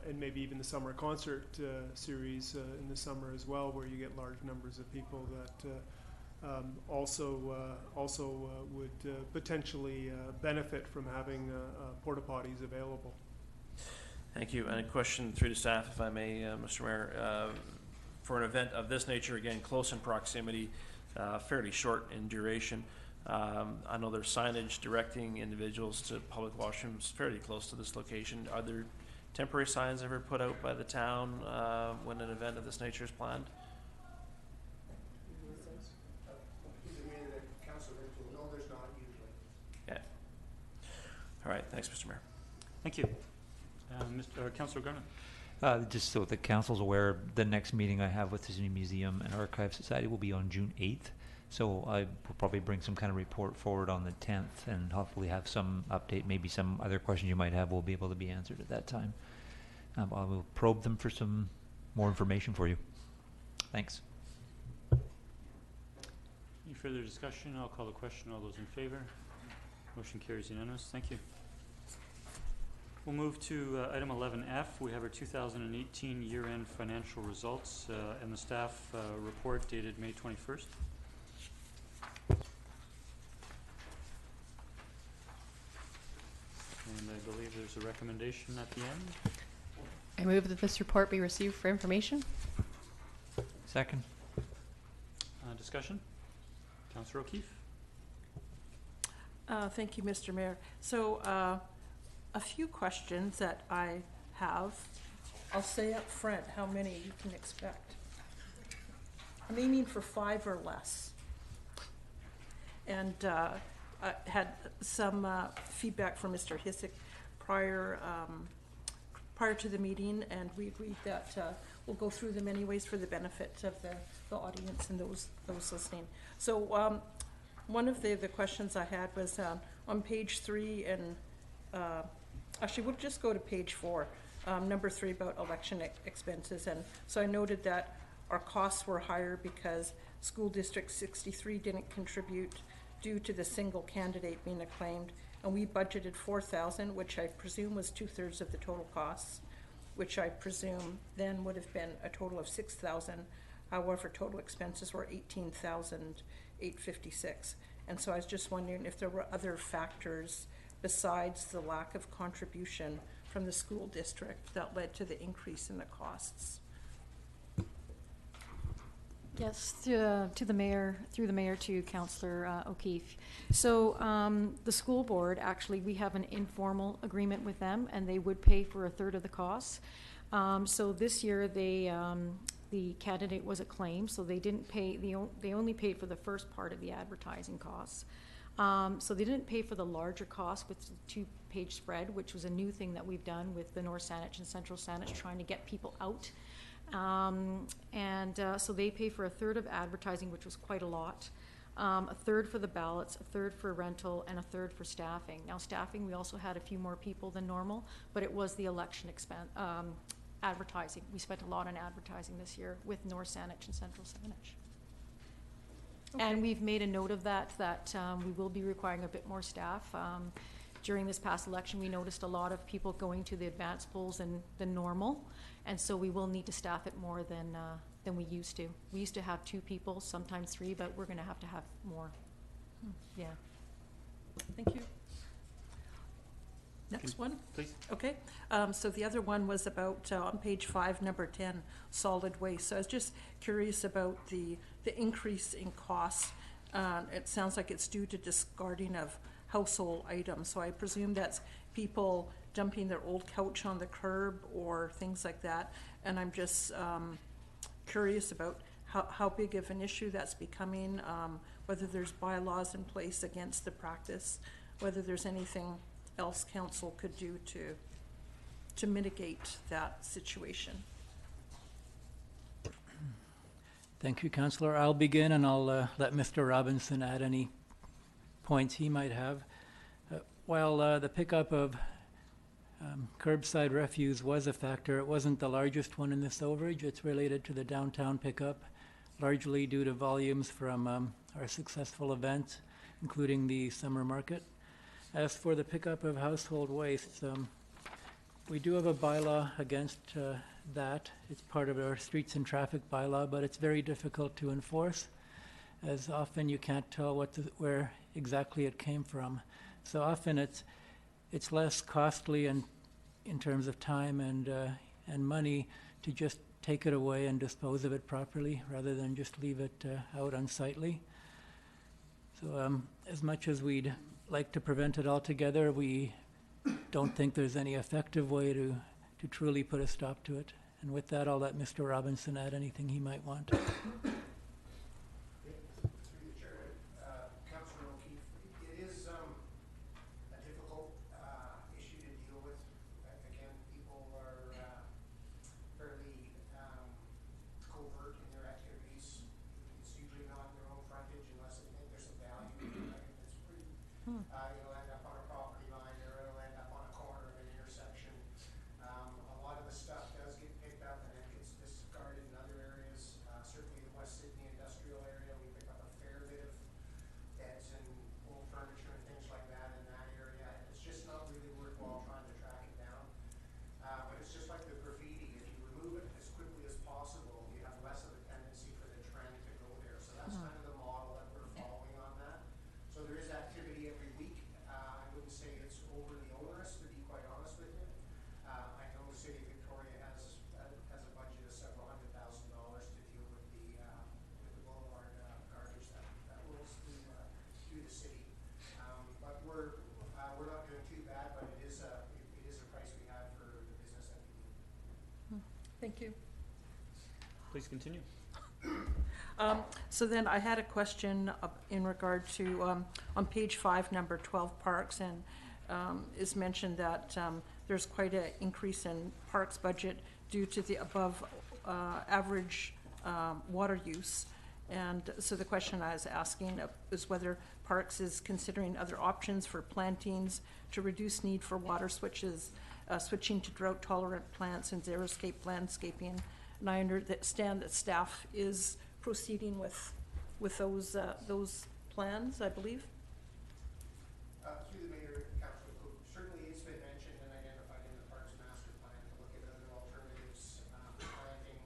S12: and maybe even the summer concert series in the summer as well, where you get large numbers of people that also would potentially benefit from having porta potties available.
S5: Thank you. And a question through to staff, if I may, Mr. Mayor. For an event of this nature, again, close in proximity, fairly short in duration, I know there's signage directing individuals to public washrooms fairly close to this location. Are there temporary signs ever put out by the town when an event of this nature is planned?
S9: No, there's not usually.
S5: Okay. All right. Thanks, Mr. Mayor.
S1: Thank you. Councillor Garnett.
S6: Just so the council's aware, the next meeting I have with the Sydney Museum and Archive Society will be on June 8th. So I will probably bring some kind of report forward on the 10th and hopefully have some update, maybe some other questions you might have will be able to be answered at that time. I will probe them for some more information for you. Thanks.
S1: Any further discussion? I'll call the question. All those in favor? Motion carries unanimous. Thank you. We'll move to item 11F. We have our 2018 year-end financial results and the staff report dated May 21st. And I believe there's a recommendation at the end.
S4: I move that this report be received for information.
S6: Second.
S1: Discussion? Councillor O'Keefe.
S10: Thank you, Mr. Mayor. So a few questions that I have. I'll say up front how many you can expect. I'm aiming for 5 or less. And I had some feedback from Mr. Hissick prior to the meeting, and we agreed that we'll go through them anyways for the benefit of the audience and those listening. So one of the questions I had was on page 3, and actually we'll just go to page 4, number 3 about election expenses. And so I noted that our costs were higher because School District 63 didn't contribute due to the single candidate being acclaimed, and we budgeted $4,000, which I presume was 2/3 of the total costs, which I presume then would have been a total of $6,000. However, total expenses were $18,856. And so I was just wondering if there were other factors besides the lack of contribution from the school district that led to the increase in the costs.
S13: Yes, to the mayor, through the mayor to Councillor O'Keefe. So the school board, actually, we have an informal agreement with them, and they would pay for 1/3 of the costs. So this year, the candidate was acclaimed, so they didn't pay. They only paid for the first part of the advertising costs. So they didn't pay for the larger cost with the 2-page spread, which was a new thing that we've done with the North Saanich and Central Saanich, trying to get people out. So they pay for 1/3 of advertising, which was quite a lot, 1/3 for the ballots, 1/3 for rental, and 1/3 for staffing. Now staffing, we also had a few more people than normal, but it was the election expense, advertising. We spent a lot on advertising this year with North Saanich and Central Saanich. Okay. And we've made a note of that we will be requiring a bit more staff. During this past election, we noticed a lot of people going to the advanced polls than normal, and so we will need to staff it more than we used to. We used to have 2 people, sometimes 3, but we're going to have more. Yeah.
S10: Thank you. Next one.
S1: Please.
S10: Okay. So the other one was about on page 5, number 10, solid waste. So I was just curious about the increase in costs. It sounds like it's due to discarding of household items. So I presume that's people dumping their old couch on the curb or things like that. And I'm just curious about how big of an issue that's becoming, whether there's bylaws in place against the practice, whether there's anything else council could do to mitigate that situation.
S14: Thank you, Councillor. I'll begin and I'll let Mr. Robinson add any points he might have. While the pickup of curbside refuse was a factor, it wasn't the largest one in this overage. It's related to the downtown pickup, largely due to volumes from our successful events, including the summer market. As for the pickup of household waste, we do have a bylaw against that. It's part of our streets and traffic bylaw, but it's very difficult to enforce, as often you can't tell where exactly it came from. So often it's less costly and in terms of time and money to just take it away and dispose of it properly rather than just leave it out unsightly. So as much as we'd like to prevent it altogether, we don't think there's any effective way to truly put a stop to it. And with that, I'll let Mr. Robinson add anything he might want.
S9: Through the chair, Councillor O'Keefe, it is a difficult issue to deal with. Again, people are fairly covert in their activities. It's usually not in their own frontage unless they think there's a value. It's pretty, it'll end up on a property line or it'll end up on a corner of an intersection. A lot of the stuff does get picked up and then gets discarded in other areas. Certainly the West Sydney industrial area, we pick up a fair bit of beds and old furniture and things like that in that area. It's just not really worthwhile trying to track it down. But it's just like the graffiti. If you remove it as quickly as possible, you have less of a tendency for the trend to go there. So that's kind of the model that we're following on that. So there is activity every week. I wouldn't say it's overly onerous, to be quite honest with you. I know the City of Victoria has a budget of several $100,000 to deal with the boulevard garbage that rolls through the city. But we're not doing too bad, but it is a price we have for the business that we do.
S10: Thank you.
S1: Please continue.
S10: So then I had a question in regard to, on page 5, number 12, parks, and it's mentioned that there's quite an increase in parks budget due to the above average water use. And so the question I was asking is whether parks is considering other options for plantings to reduce need for water switches, switching to drought-tolerant plants and xeriscape landscaping. And I understand that staff is proceeding with those plans, I believe.
S9: Through the Mayor, Councillor Cook, certainly it's been mentioned and identified in the Parks Master Plan to look at other alternatives for planting.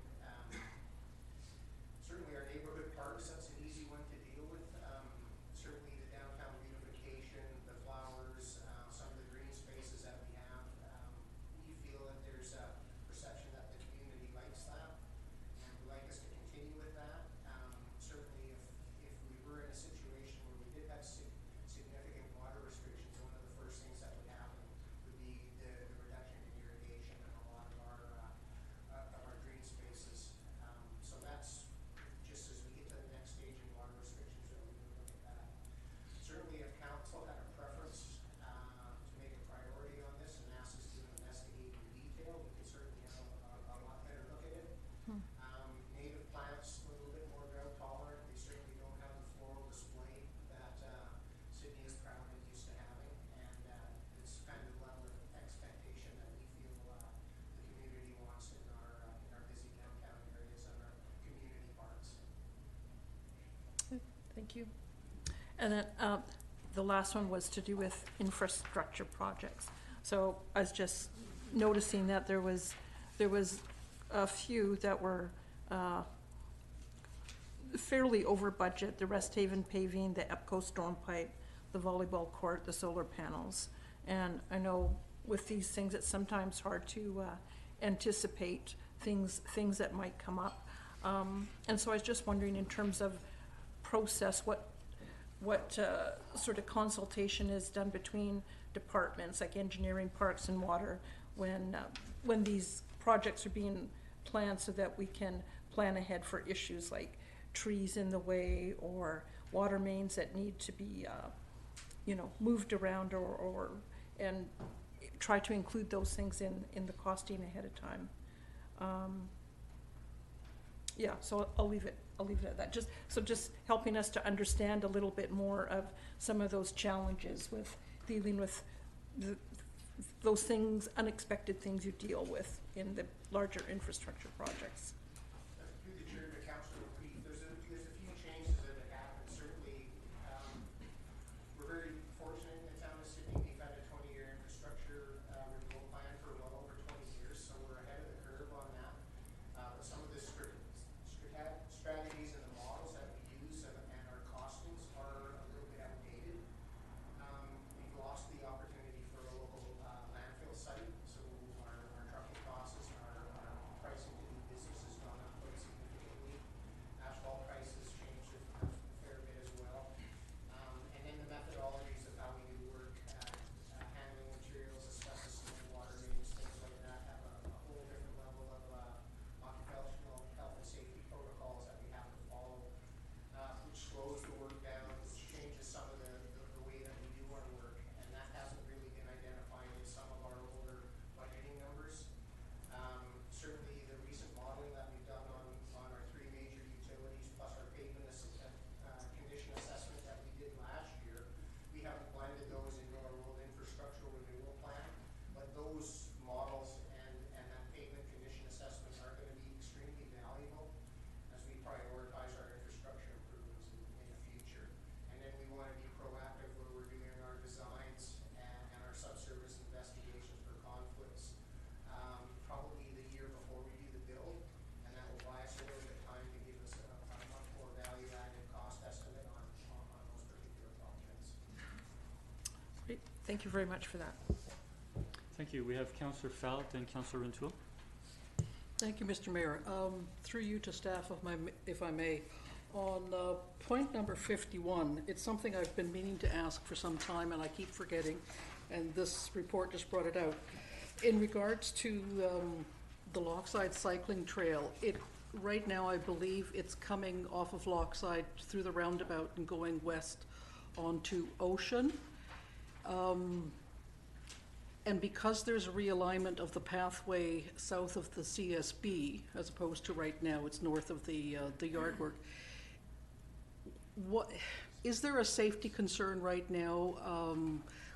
S9: Certainly our neighborhood parks, that's an easy one to deal with. Certainly the downtown beautification, the flowers, some of the green spaces that we have. We feel that there's a perception that the community likes that and would like us to continue with that. Certainly if we were in a situation where we did have significant water restrictions, one of the first things that would happen would be the reduction in irrigation in a lot of our green spaces. So that's just as we get to the next stage in water restrictions that we would look at that. Certainly if council had a preference to make a priority on this and ask us to investigate in detail, we could certainly have a lot better look at it. Native plants, a little bit more drought tolerant. They certainly don't have the floral display that Sydney is proud and used to having, and it's kind of the level of expectation that we feel the community wants in our busy downtown areas and our community parks.
S10: Thank you. And then the last one was to do with infrastructure projects. So I was just noticing that there was a few that were fairly over budget: the Rest Haven paving, the EPCO storm pipe, the volleyball court, the solar panels. And I know with these things, it's sometimes hard to anticipate things that might come up. And so I was just wondering, in terms of process, what sort of consultation is done between departments like engineering, parks, and water when these projects are being planned, so that we can plan ahead for issues like trees in the way or water mains that need to be moved around, or and try to include those things in the costing ahead of time. Yeah, so I'll leave it at that. Just helping us to understand a little bit more of some of those challenges with dealing with those things, unexpected things you deal with in the larger infrastructure projects.
S9: Through the chair to Councillor O'Keefe, there's a few changes that have happened. Certainly, we're very fortunate in the town of Sydney. We've had a 20-year infrastructure renewal plan for well over 20 years, so we're ahead of the curve on that. But some of the strategies and the models that we use and our costings are a little bit outdated. We've lost the opportunity for a local landfill site, so our trucking costs, our pricing to do business has gone up quite significantly. Asphalt prices changed a fair bit as well. And then the methodologies of how we do work, handling materials, asbestos and water mains, things like that, have a whole different level of occupational health and safety protocols that we have to follow, which slows the work down, which changes some of the way that we do our work, and that hasn't really been identified in some of our older budgeting numbers. Certainly the recent modeling that we've done on our three major utilities, plus our pavement condition assessment that we did last year, we haven't blended those into our road infrastructure renewal plan, but those models and that pavement condition assessment are going to be extremely valuable as we prioritize our infrastructure improvements in the future. And then we want to be proactive where we're doing our designs and our subsurface investigations for conflicts, probably the year before we do the build, and that will buy us a little bit of time to give us a much more value-added cost estimate on those particular projects.
S10: Great. Thank you very much for that.
S1: Thank you. We have Councillor Fallot and Councillor Rintoul.
S3: Thank you, Mr. Mayor. Through you to staff, if I may, on point number 51, it's something I've been meaning to ask for some time and I keep forgetting, and this report just brought it out. In regards to the Lockside cycling trail, right now I believe it's coming off of Lockside through the roundabout and going west onto Ocean. And because there's a realignment of the pathway south of the CSB, as opposed to right now, it's north of the yard work, what is there a safety concern right now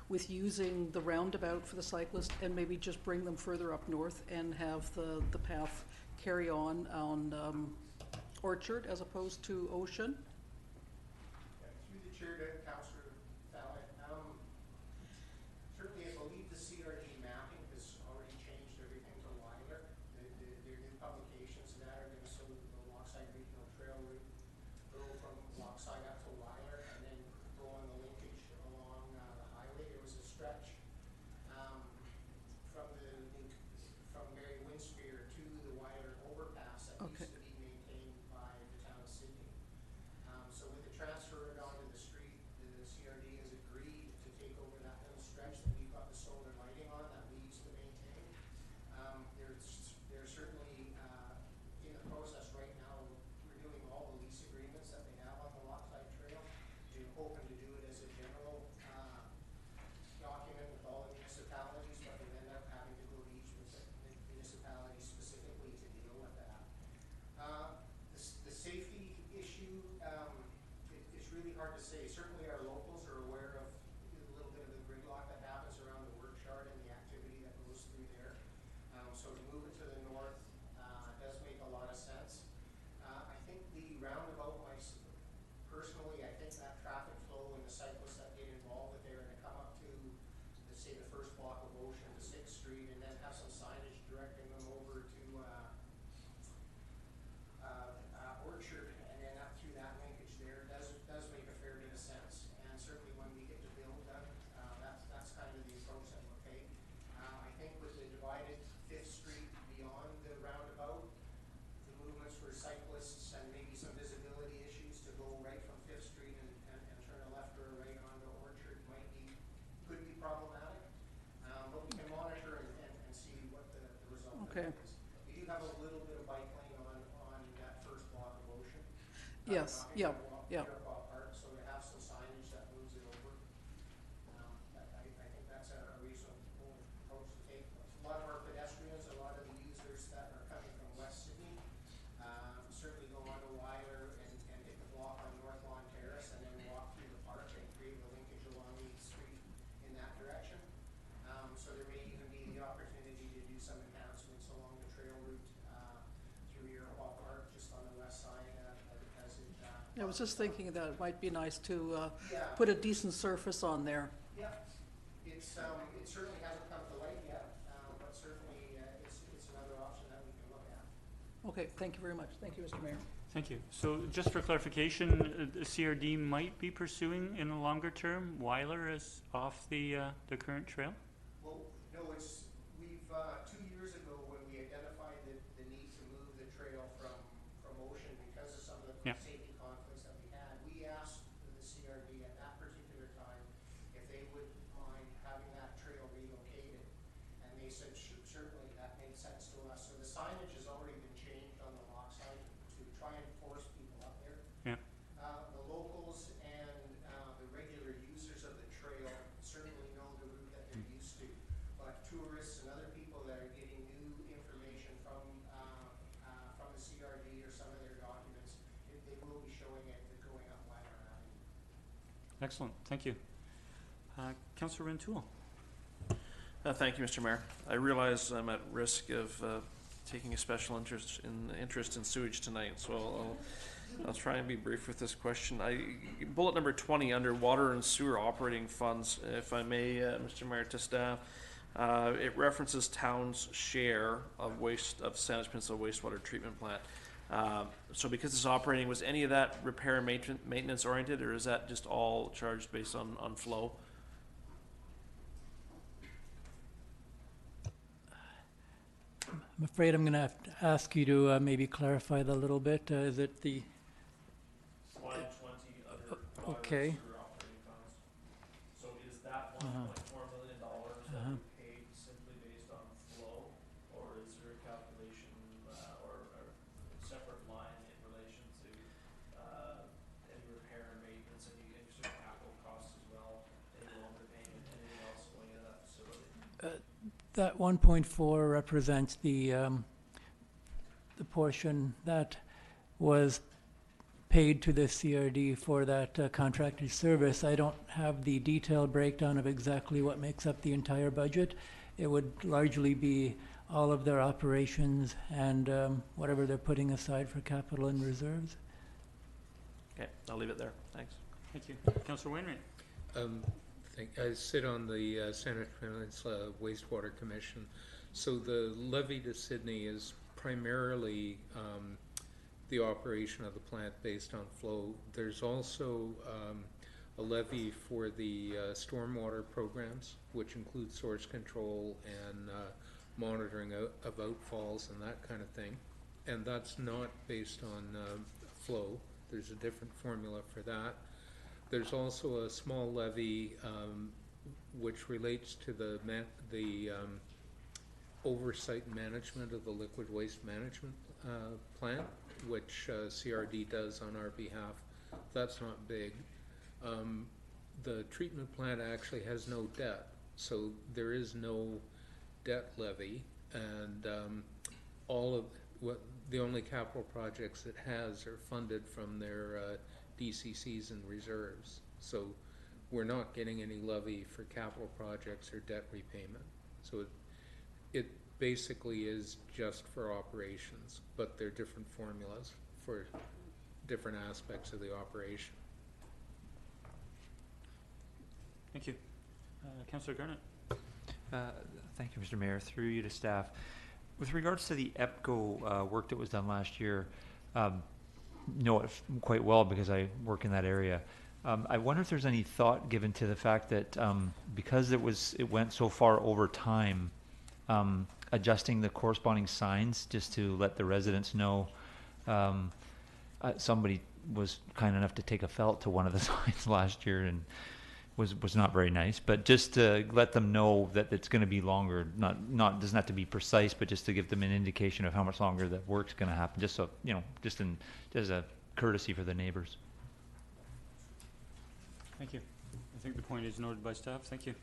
S3: with using the roundabout for the cyclist and maybe just bring them further up north and have the path carry on Orchard as opposed to Ocean?
S9: Through the chair to Councillor Fallot, certainly I believe the CRD mapping has already changed everything to Weiler. Their new publications and that are going to show the Lockside Regional Trail route go from Lockside up to Weiler and then go on the linkage along the highway. There was a stretch from Mary Winspear to the Weiler overpass that
S3: Okay.
S9: used to be maintained by the town of Sydney. So with the transfer onto the street, the CRD has agreed to take over that little stretch that we've got the solar lighting on that we used to maintain. They're certainly in the process right now of renewing all the lease agreements that they have on the Lockside Trail. They're hoping to do it as a general document with all the municipalities, but they end up having to go to each municipality specifically to deal with that. The safety issue, it's really hard to say. Certainly our locals are aware of a little bit of the gridlock that happens around the work yard and the activity that goes through there. So to move it to the north does make a lot of sense. I think the roundabout, personally, I think that traffic flow and the cyclists that get involved with there and to come up to, let's say, the first block of Ocean to 6th Street and then have some signage directing them over to Orchard and then up through that linkage there does make a fair bit of sense. And certainly when we get the build done, that's kind of the approach that we'll take. I think with the divided 5th Street beyond the roundabout, the movements for cyclists and maybe some visibility issues to go right from 5th Street and turn a left or a right onto Orchard could be problematic. But we can monitor and see what the result of
S3: Okay.
S9: that is. We do have a little bit of bike lane on that first block of Ocean.
S3: Yes, yeah, yeah.
S9: Park, so to have some signage that moves it over, I think that's a reasonable that direction. So there may even be the opportunity to do some enhancements along the trail route through Iroquois Park, just on the west side, because it.
S3: I was just thinking that it might be nice to
S9: Yeah.
S3: put a decent surface on there.
S9: Yeah, it's, it certainly hasn't come to light yet, but certainly it's another option that we can look at.
S3: Okay, thank you very much. Thank you, Mr. Mayor.
S1: Thank you. So just for clarification, the CRD might be pursuing in the longer term Weiler as off the current trail?
S9: Well, no, we've, 2 years ago, when we identified the need to move the trail from Ocean because of some of the
S1: Yeah.
S9: safety conflicts that we had, we asked the CRD at that particular time if they would mind having that trail relocated. And they said certainly that made sense to us. So the signage has already been changed on the Lockside to try and force people up there.
S1: Yeah.
S9: The locals and the regular users of the trail certainly know the route that they're used to. But tourists and other people that are getting new information from the CRD or some of their documents, they will be showing it going up Weiler Avenue.
S1: Excellent. Thank you. Councillor Rintoul.
S5: Thank you, Mr. Mayor. I realize I'm at risk of taking a special interest in sewage tonight, so I'll try and be brief with this question. Bullet number 20 under water and sewer operating funds, if I may, Mr. Mayor, to staff. It references town's share of Saanich Peninsula wastewater treatment plant. So because it's operating, was any of that repair and maintenance oriented, or is that just all charged based on flow?
S14: I'm afraid I'm going to have to ask you to maybe clarify that a little bit. Is it the...
S5: Slide 20 under water
S14: okay.
S5: and sewer operating funds. So is that $1.4 million that we paid simply based on flow, or is there a calculation or a separate line in relation to any repair and maintenance, any extra capital costs as well, any loan repayment, anything else going into that facility?
S14: That 1.4 represents the portion that was paid to the CRD for that contracted service. I don't have the detailed breakdown of exactly what makes up the entire budget. It would largely be all of their operations and whatever they're putting aside for capital and reserves.
S5: Okay, I'll leave it there. Thanks.
S1: Thank you. Councillor Wainwright.
S7: I sit on the Saanich Peninsula Wastewater Commission. So the levy to Sydney is primarily the operation of the plant based on flow. There's also a levy for the stormwater programs, which include source control and monitoring of outfalls and that kind of thing. And that's not based on flow. There's a different formula for that. There's also a small levy which relates to the oversight management of the liquid waste management plant, which CRD does on our behalf. That's not big. The treatment plant actually has no debt, so there is no debt levy, and the only capital projects it has are funded from their DCCs and reserves. So we're not getting any levy for capital projects or debt repayment. So it basically is just for operations, but they're different formulas for different aspects of the operation.
S1: Thank you. Councillor Garnett.
S6: Thank you, Mr. Mayor. Through you to staff. With regards to the EPCO work that was done last year, know it quite well because I work in that area. I wonder if there's any thought given to the fact that because it went so far over time, adjusting the corresponding signs just to let the residents know. Somebody was kind enough to take a felt to one of the signs last year and was not very nice, but just to let them know that it's going to be longer. Not doesn't have to be precise, but just to give them an indication of how much longer the work's going to happen. Just so just as a courtesy for the neighbors.
S1: Thank you. I think the point is noted by staff. Thank you.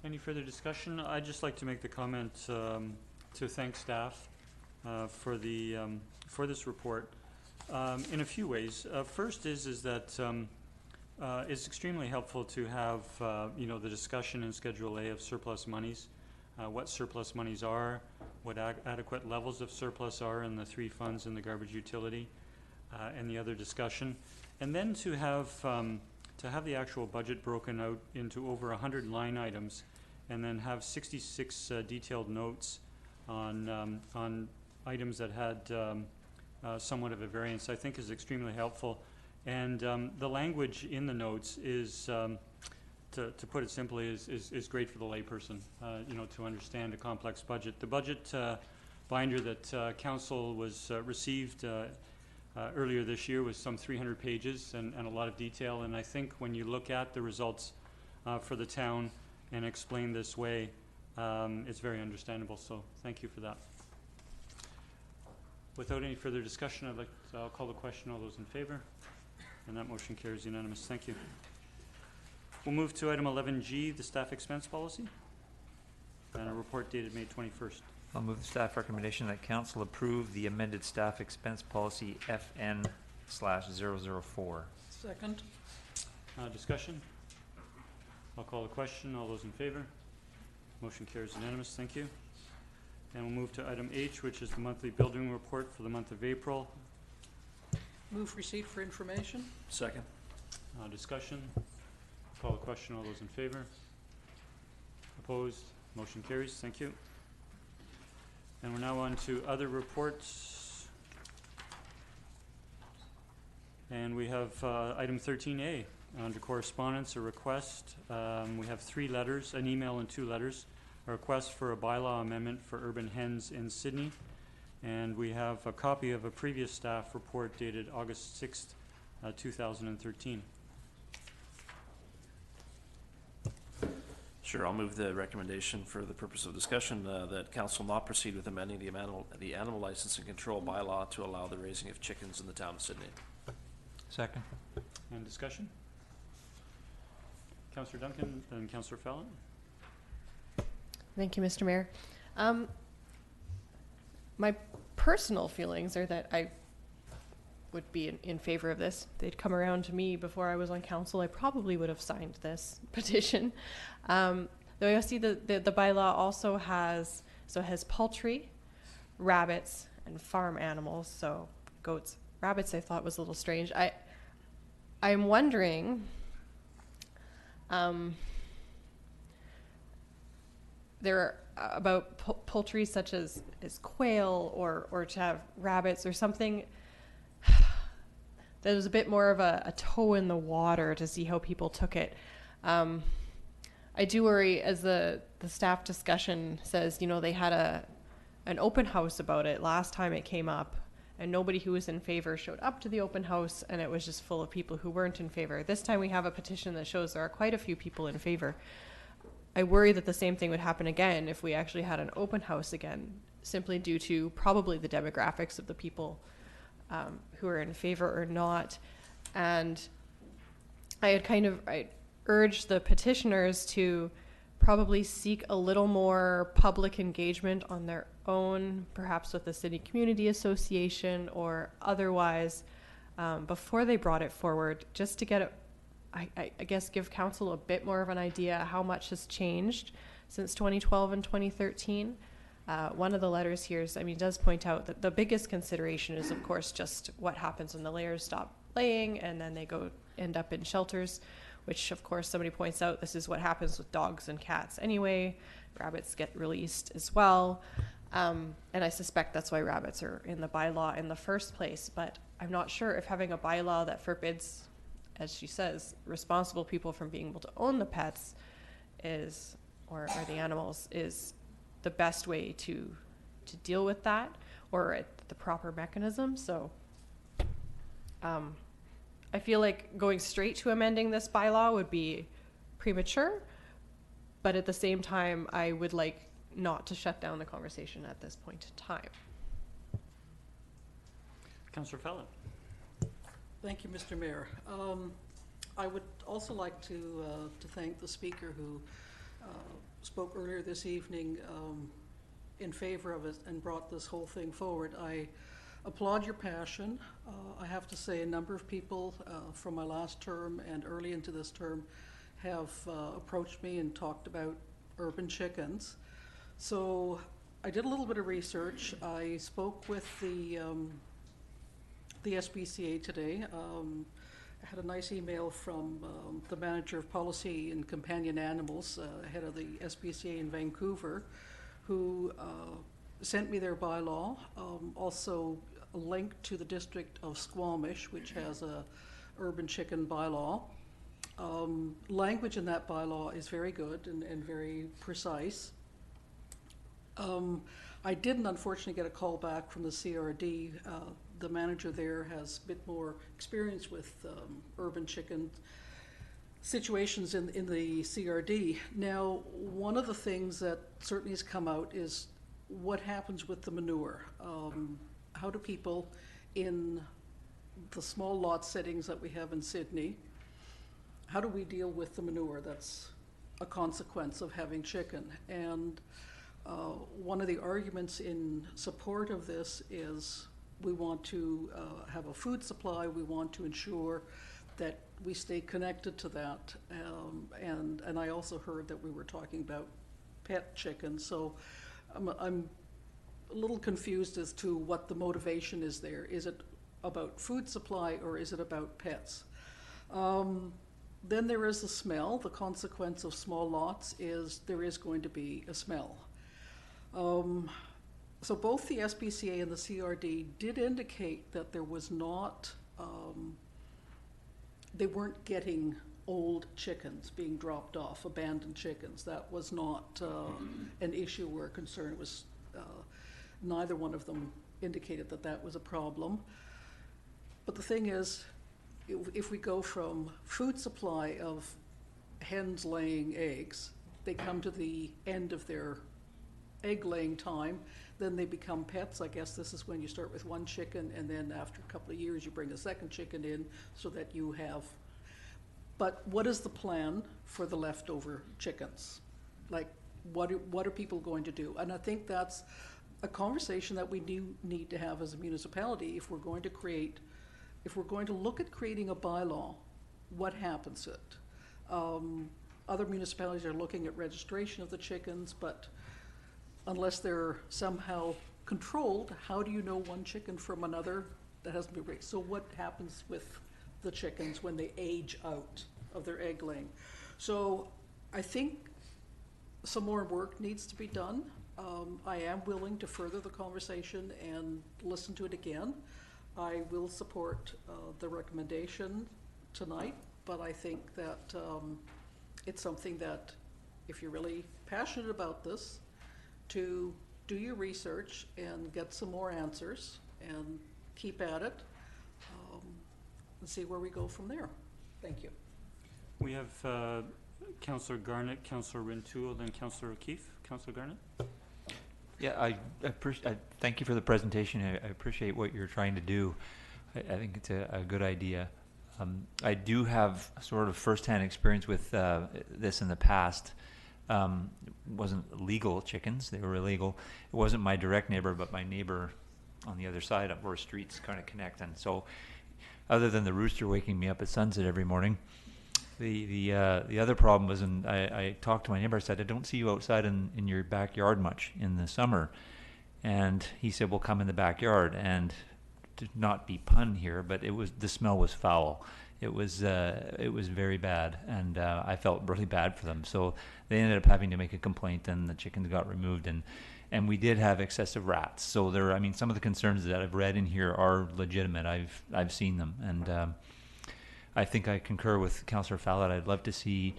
S1: Any further discussion? I'd just like to make the comment to thank staff for this report in a few ways. First is that it's extremely helpful to have, the discussion in Schedule A of surplus monies, what surplus monies are, what adequate levels of surplus are in the 3 funds in the garbage utility, and the other discussion. And then to have the actual budget broken out into over 100 line items, and then have 66 detailed notes on items that had somewhat of a variance, I think is extremely helpful. And the language in the notes is, to put it simply, is great for the layperson, to understand a complex budget. The budget binder that council was received earlier this year was some 300 pages and a lot of detail. And I think when you look at the results for the town and explain this way, it's very understandable. So thank you for that. Without any further discussion, I'll call the question. All those in favor? And that motion carries unanimous. Thank you. We'll move to item 11G, the staff expense policy, and a report dated May 21st.
S6: I'll move the staff recommendation that council approve the amended staff expense policy FN/004.
S3: Second.
S1: Discussion? I'll call the question. All those in favor? Motion carries unanimous. Thank you. And we'll move to item H, which is the monthly building report for the month of April.
S3: Move receipt for information.
S5: Second.
S1: Discussion? Call the question. All those in favor? Opposed? Motion carries. Thank you. And we're now on to other reports. And we have item 13A under correspondence, a request. We have 3 letters, an email and 2 letters. A request for a bylaw amendment for urban hens in Sydney. And we have a copy of a previous staff report dated August 6th, 2013.
S5: Sure, I'll move the recommendation for the purpose of discussion that council not proceed with amending the animal license and control bylaw to allow the raising of chickens in the town of Sydney.
S6: Second.
S1: And discussion? Councillor Duncan and Councillor Fallon.
S4: Thank you, Mr. Mayor. My personal feelings are that I would be in favor of this. They'd come around to me before I was on council. I probably would have signed this petition. Though I see the bylaw also has poultry, rabbits, and farm animals. So goats, rabbits I thought was a little strange. I'm wondering, there are about poultry such as quail or to have rabbits or something that was a bit more of a toe in the water to see how people took it. I do worry, as the staff discussion says, they had an open house about it last time it came up, and nobody who was in favor showed up to the open house, and it was just full of people who weren't in favor. This time we have a petition that shows there are quite a few people in favor. I worry that the same thing would happen again if we actually had an open house again, simply due to probably the demographics of the people who are in favor or not. And I urged the petitioners to probably seek a little more public engagement on their own, perhaps with the City Community Association or otherwise, before they brought it forward, just to get it, I guess, give council a bit more of an idea how much has changed since 2012 and 2013. One of the letters here does point out that the biggest consideration is, of course, just what happens when the layers stop laying and then they end up in shelters, which, of course, somebody points out this is what happens with dogs and cats anyway. Rabbits get released as well. And I suspect that's why rabbits are in the bylaw in the first place. But I'm not sure if having a bylaw that forbids, as she says, responsible people from being able to own the pets or the animals is the best way to deal with that, or the proper mechanism. So I feel like going straight to amending this bylaw would be premature, but at the same time, I would like not to shut down the conversation at this point in time.
S1: Councillor Fallon.
S3: Thank you, Mr. Mayor. I would also like to thank the speaker who spoke earlier this evening in favor of it and brought this whole thing forward. applaud your passion. I have to say a number of people from my last term and early into this term have approached me and talked about urban chickens. So I did a little bit of research. I spoke with the SPCA today. I had a nice email from the manager of policy and companion animals, head of the SPCA in Vancouver, who sent me their bylaw. Also a link to the district of Squamish, which has a urban chicken bylaw. Language in that bylaw is very good and very precise. I didn't unfortunately get a call back from the CRD. The manager there has a bit more experience with urban chicken situations in the CRD. Now, one of the things that certainly has come out is what happens with the manure. How do people in the small lot settings that we have in Sydney, how do we deal with the manure that's a consequence of having chicken? And one of the arguments in support of this is we want to have a food supply. We want to ensure that we stay connected to that. And I also heard that we were talking about pet chickens. So I'm a little confused as to what the motivation is there. Is it about food supply or is it about pets? Then there is the smell. The consequence of small lots is there is going to be a smell. So both the SPCA and the CRD did indicate that there was not, they weren't getting old chickens being dropped off, abandoned chickens. That was not an issue or a concern. It was, neither one of them indicated that that was a problem. But the thing is, if we go from food supply of hens laying eggs, they come to the end of their egg laying time, then they become pets. I guess this is when you start with one chicken and then after a couple of years you bring a second chicken in so that you have. But what is the plan for the leftover chickens? Like, what are people going to do? And I think that's a conversation that we do need to have as a municipality if we're going to create, if we're going to look at creating a bylaw, what happens to it? Other municipalities are looking at registration of the chickens, but unless they're somehow controlled, how do you know one chicken from another that hasn't been raised? So what happens with the chickens when they age out of their egg laying? So I think some more work needs to be done. I am willing to further the conversation and listen to it again. I will support the recommendation tonight, but I think that it's something that if you're really passionate about this, to do your research and get some more answers and keep at it and see where we go from there. Thank you.
S1: We have Councillor Garnett, Councillor Rintoul, then Councillor O'Keefe. Councillor Garnett?
S6: Yeah, I thank you for the presentation. I appreciate what you're trying to do. I think it's a good idea. I do have sort of firsthand experience with this in the past. Wasn't legal chickens, they were illegal. It wasn't my direct neighbor, but my neighbor on the other side of where streets kind of connect. And so other than the rooster waking me up at sunset every morning, the other problem was, and I talked to my neighbor, I said, I don't see you outside in your backyard much in the summer. And he said, well, come in the backyard. And to not be pun here, but the smell was foul. It was very bad, and I felt really bad for them. So they ended up having to make a complaint, and the chickens got removed, and we did have excessive rats. So I mean, some of the concerns that I've read in here are legitimate. I've seen them, and I think I concur with Councillor Fallot. I'd love to see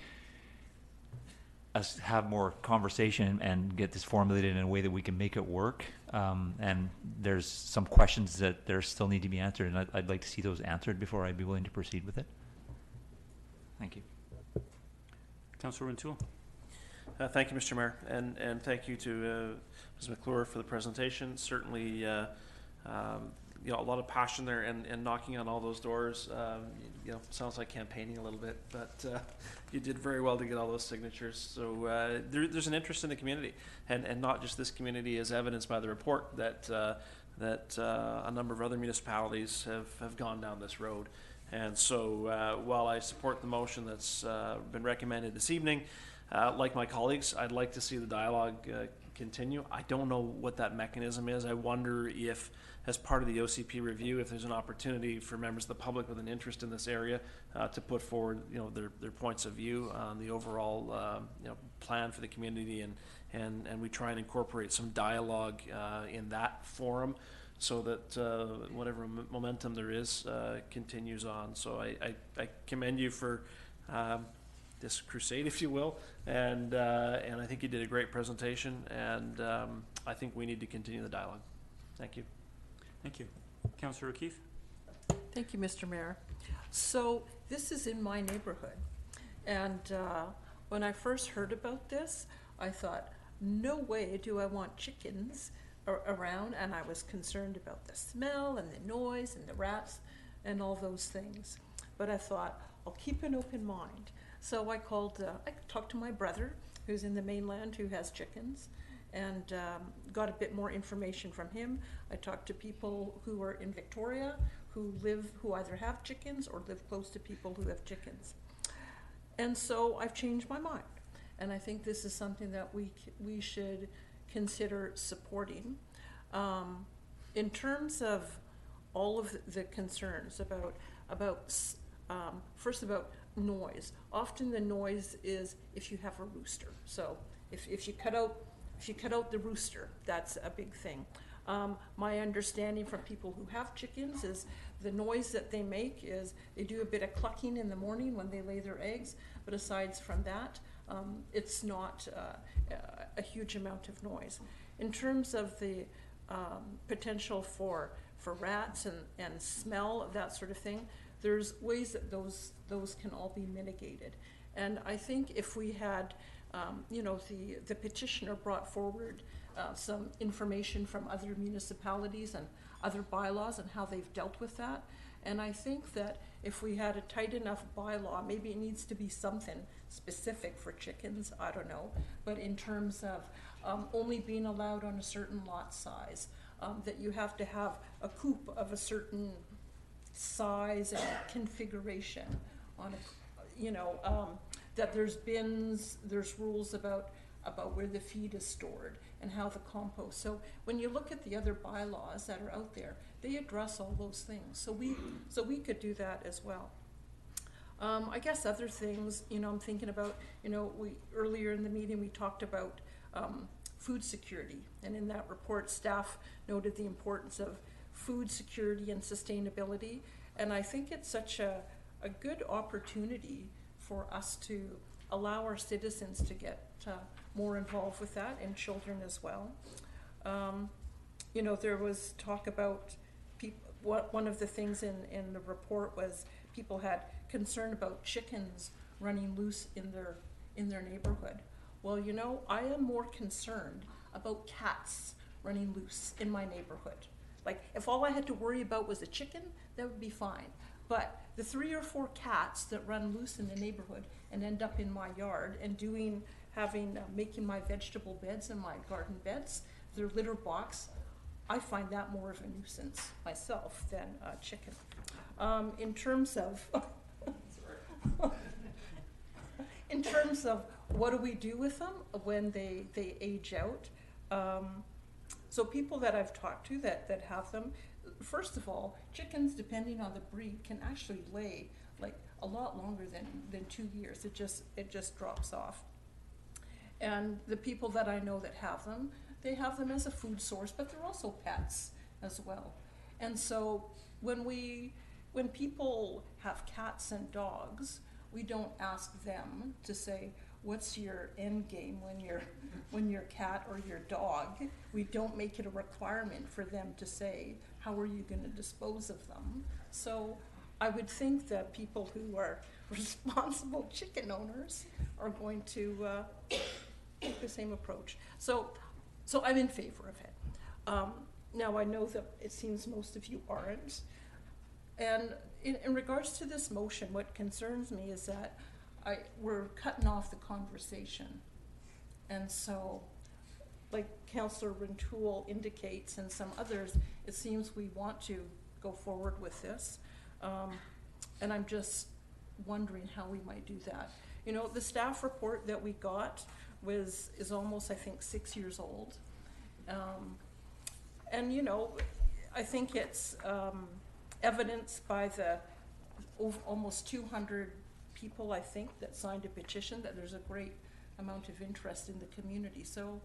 S6: us have more conversation and get this formulated in a way that we can make it work. And there's some questions that there still need to be answered, and I'd like to see those answered before I'd be willing to proceed with it. Thank you.
S1: Councillor Rintoul.
S5: Thank you, Mr. Mayor, and thank you to Ms. McClure for the presentation. Certainly, a lot of passion there, and knocking on all those doors. Sounds like campaigning a little bit, but you did very well to get all those signatures. So there's an interest in the community, and not just this community, as evidenced by the report that that a number of other municipalities have gone down this road. And so while I support the motion that's been recommended this evening, like my colleagues, I'd like to see the dialogue continue. I don't know what that mechanism is. I wonder if, as part of the OCP review, if there's an opportunity for members of the public with an interest in this area to put forward, their points of view on the overall, plan for the community, and we try and incorporate some dialogue in that forum, so that whatever momentum there is continues on. So I commend you for this crusade, if you will, and I think you did a great presentation, and I think we need to continue the dialogue. Thank you.
S1: Thank you. Councillor O'Keefe?
S10: Thank you, Mr. Mayor. So this is in my neighborhood, and when I first heard about this, I thought, no way do I want chickens around, and I was concerned about the smell and the noise and the rats and all those things. But I thought, I'll keep an open mind. So I talked to my brother, who's in the mainland, who has chickens, and got a bit more information from him. I talked to people who are in Victoria, who either have chickens or live close to people who have chickens. And so I've changed my mind. And I think this is something that we should consider supporting. In terms of all of the concerns about first about noise. Often the noise is if you have a rooster. So if you cut out the rooster, that's a big thing. My understanding from people who have chickens is the noise that they make is they do a bit of clucking in the morning when they lay their eggs, but aside from that, it's not a huge amount of noise. In terms of the potential for rats and smell, that sort of thing, there's ways that those can all be mitigated. And I think if we had, the petitioner brought forward some information from other municipalities and other bylaws and how they've dealt with that. And I think that if we had a tight enough bylaw, maybe it needs to be something specific for chickens, I don't know, but in terms of only being allowed on a certain lot size, that you have to have a coop of a certain size and configuration on that there's bins, there's rules about where the feed is stored and how the compost. So when you look at the other bylaws that are out there, they address all those things. So we could do that as well. I guess other things, I'm thinking about, we earlier in the meeting we talked about food security, and in that report staff noted the importance of food security and sustainability, and I think it's such a good opportunity for us to allow our citizens to get more involved with that, and children as well. There was talk about one of the things in the report was people had concern about chickens running loose in their neighborhood. Well, I am more concerned about cats running loose in my neighborhood. Like, if all I had to worry about was a chicken, that would be fine. But the 3 or 4 cats that run loose in the neighborhood and end up in my yard and making my vegetable beds and my garden beds, their litter box, I find that more of a nuisance myself than a chicken. In terms of what do we do with them when they age out? So people that I've talked to that have them, first of all, chickens, depending on the breed, can actually lay like a lot longer than 2 years. It just drops off. And the people that I know that have them, they have them as a food source, but they're also pets as well. And so when people have cats and dogs, we don't ask them to say, what's your end game when your cat or your dog? We don't make it a requirement for them to say, how are you going to dispose of them? So I would think that people who are responsible chicken owners are going to take the same approach. So I'm in favor of it. Now I know that it seems most of you aren't. And in regards to this motion, what concerns me is that we're cutting off the conversation. And so like Councillor Rintoul indicates and some others, it seems we want to go forward with this. And I'm just wondering how we might do that. You know, the staff report that we got is almost, I think, 6 years old. And, you know, I think it's evidenced by the almost 200 people, I think, that signed a petition, that there's a great amount of interest in the community. So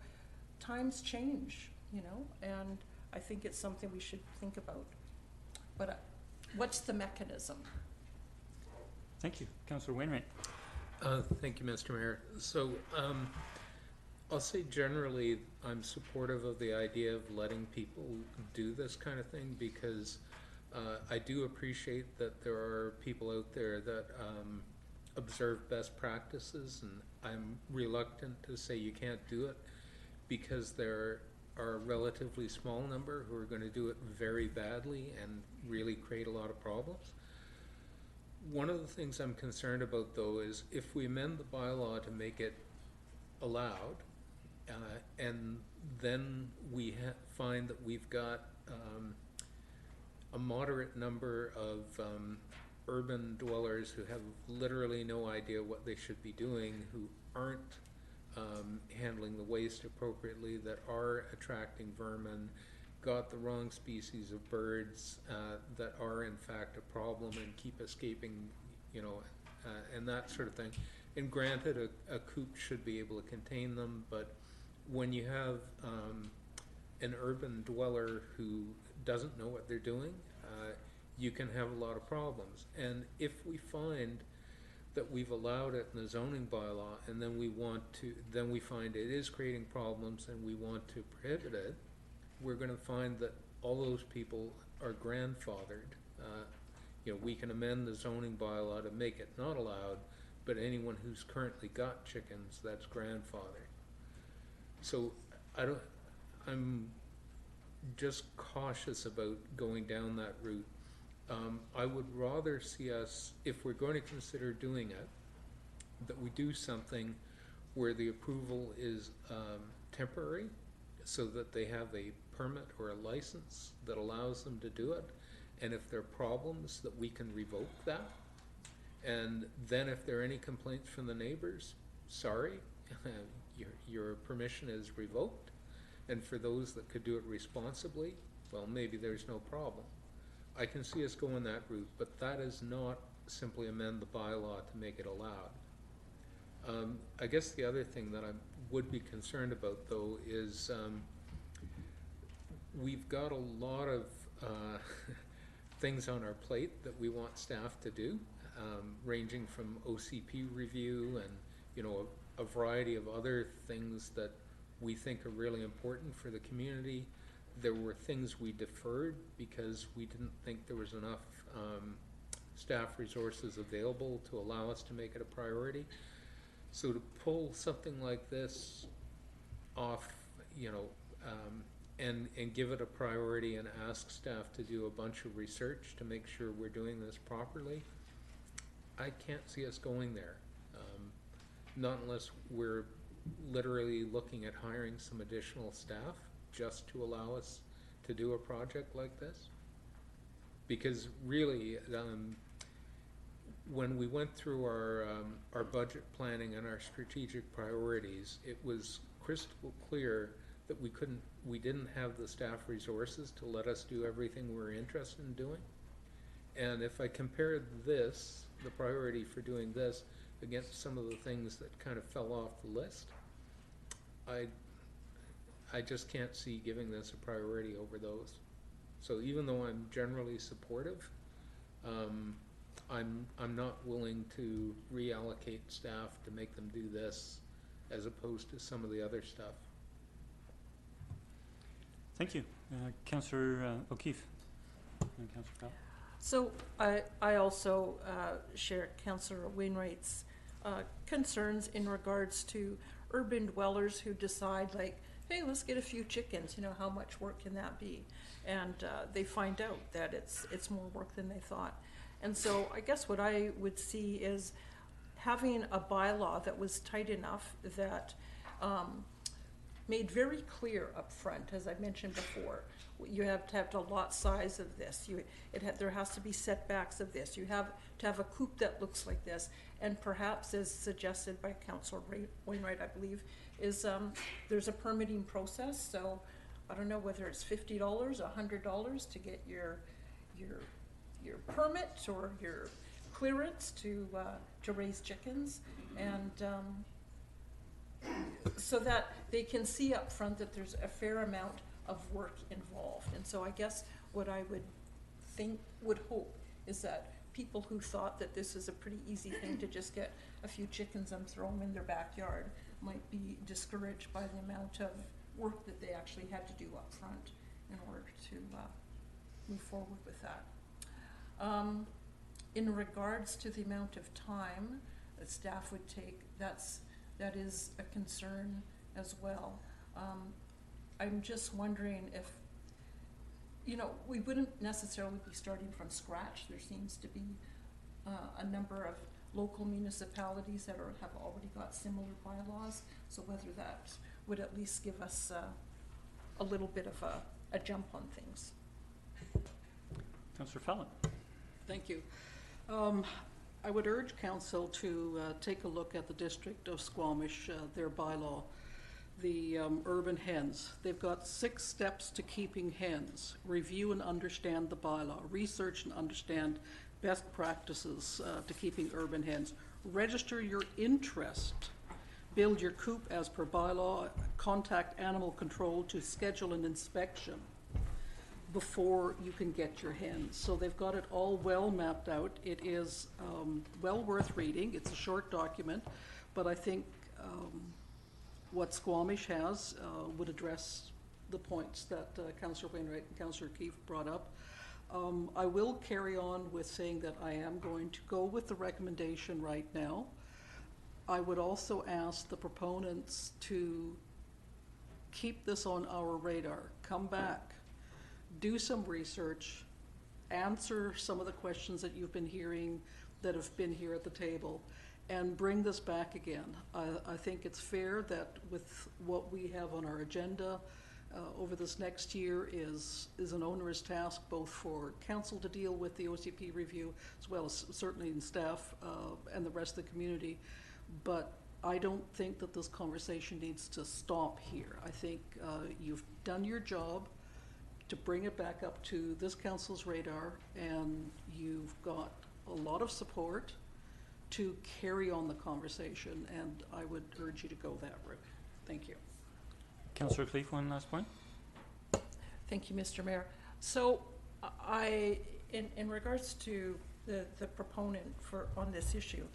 S10: times change, you know, and I think it's something we should think about. But what's the mechanism?
S1: Thank you. Councillor Wainwright.
S7: Thank you, Mr. Mayor. So I'll say generally I'm supportive of the idea of letting people do this kind of thing, because I do appreciate that there are people out there that observe best practices, and I'm reluctant to say you can't do it, because there are a relatively small number who are going to do it very badly and really create a lot of problems. One of the things I'm concerned about, though, is if we amend the bylaw to make it allowed, and then we find that we've got a moderate number of urban dwellers who have literally no idea what they should be doing, who aren't handling the waste appropriately, that are attracting vermin, got the wrong species of birds that are in fact a problem and keep escaping, you know, and that sort of thing. And granted, a coop should be able to contain them, but when you have an urban dweller who doesn't know what they're doing, you can have a lot of problems. And if we find that we've allowed it in the zoning bylaw, and then we find it is creating problems and we want to prohibit it, we're going to find that all those people are grandfathered. You know, we can amend the zoning bylaw to make it not allowed, but anyone who's currently got chickens, that's grandfathered. So I'm just cautious about going down that route. I would rather see us, if we're going to consider doing it, that we do something where the approval is temporary, so that they have a permit or a license that allows them to do it, and if there are problems, that we can revoke that. And then if there are any complaints from the neighbors, sorry, your permission is revoked. And for those that could do it responsibly, well, maybe there's no problem. I can see us going that route, but that is not simply amend the bylaw to make it allowed. I guess the other thing that I would be concerned about, though, is we've got a lot of things on our plate that we want staff to do, ranging from OCP review and, you know, a variety of other things that we think are really important for the community. There were things we deferred because we didn't think there was enough staff resources available to allow us to make it a priority. So to pull something like this off, you know, and give it a priority and ask staff to do a bunch of research to make sure we're doing this properly, I can't see us going there. Not unless we're literally looking at hiring some additional staff just to allow us to do a project like this. Because really, when we went through our budget planning and our strategic priorities, it was crystal clear that we didn't have the staff resources to let us do everything we're interested in doing. And if I compared this, the priority for doing this, against some of the things that kind of fell off the list, I just can't see giving this a priority over those. So even though I'm generally supportive, I'm not willing to reallocate staff to make them do this as opposed to some of the other stuff.
S1: Thank you. Councillor O'Keefe. And Councillor Powell.
S10: So I also share Councillor Wainwright's concerns in regards to urban dwellers who decide, like, hey, let's get a few chickens, you know, how much work can that be? And they find out that it's more work than they thought. And so I guess what I would see is having a bylaw that was tight enough that made very clear up front, as I mentioned before. You have to have the lot size of this, there has to be setbacks of this, you have to have a coop that looks like this, and perhaps as suggested by Councillor Wainwright, I believe, is there's a permitting process, so I don't know whether it's $50, $100 to get your permit or your clearance to raise chickens, and so that they can see up front that there's a fair amount of work involved. And so I guess what I would hope is that people who thought that this is a pretty easy thing to just get a few chickens and throw them in their backyard might be discouraged by the amount of work that they actually had to do up front in order to move forward with that. In regards to the amount of time that staff would take, that is a concern as well. I'm just wondering if, we wouldn't necessarily be starting from scratch. There seems to be a number of local municipalities that have already got similar bylaws, so whether that would at least give us a little bit of a jump on things.
S1: Councillor Fallon.
S3: Thank you. I would urge council to take a look at the District of Squamish, their bylaw, the urban hens. They've got 6 steps to keeping hens. Review and understand the bylaw. Research and understand best practices to keeping urban hens. Register your interest. Build your coop as per bylaw. Contact animal control to schedule an inspection before you can get your hens. So they've got it all well mapped out. It is well worth reading. It's a short document, but I think what Squamish has would address the points that Councillor Wainwright and Councillor Keefe brought up. I will carry on with saying that I am going to go with the recommendation right now. I would also ask the proponents to keep this on our radar. Come back, do some research, answer some of the questions that you've been hearing that have been here at the table, and bring this back again. I think it's fair that with what we have on our agenda over this next year is an onerous task both for council to deal with the OCP review as well as certainly in staff and the rest of the community. But I don't think that this conversation needs to stop here. I think you've done your job to bring it back up to this council's radar, and you've got a lot of support to carry on the conversation, and I would urge you to go that route. Thank you.
S1: Councillor Cleave, one last point.
S10: Thank you, Mr. Mayor. So in regards to the proponent on this issue,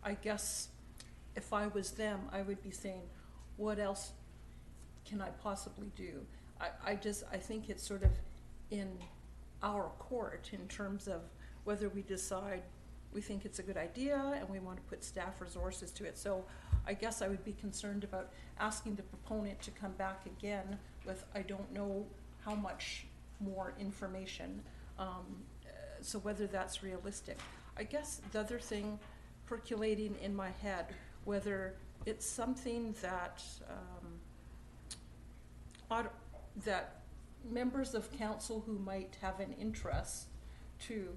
S10: I guess if I was them, I would be saying, what else can I possibly do? I think it's sort of in our court in terms of whether we decide we think it's a good idea and we want to put staff resources to it. So I guess I would be concerned about asking the proponent to come back again with, I don't know how much more information, so whether that's realistic. I guess the other thing percolating in my head, whether it's something that that members of council who might have an interest to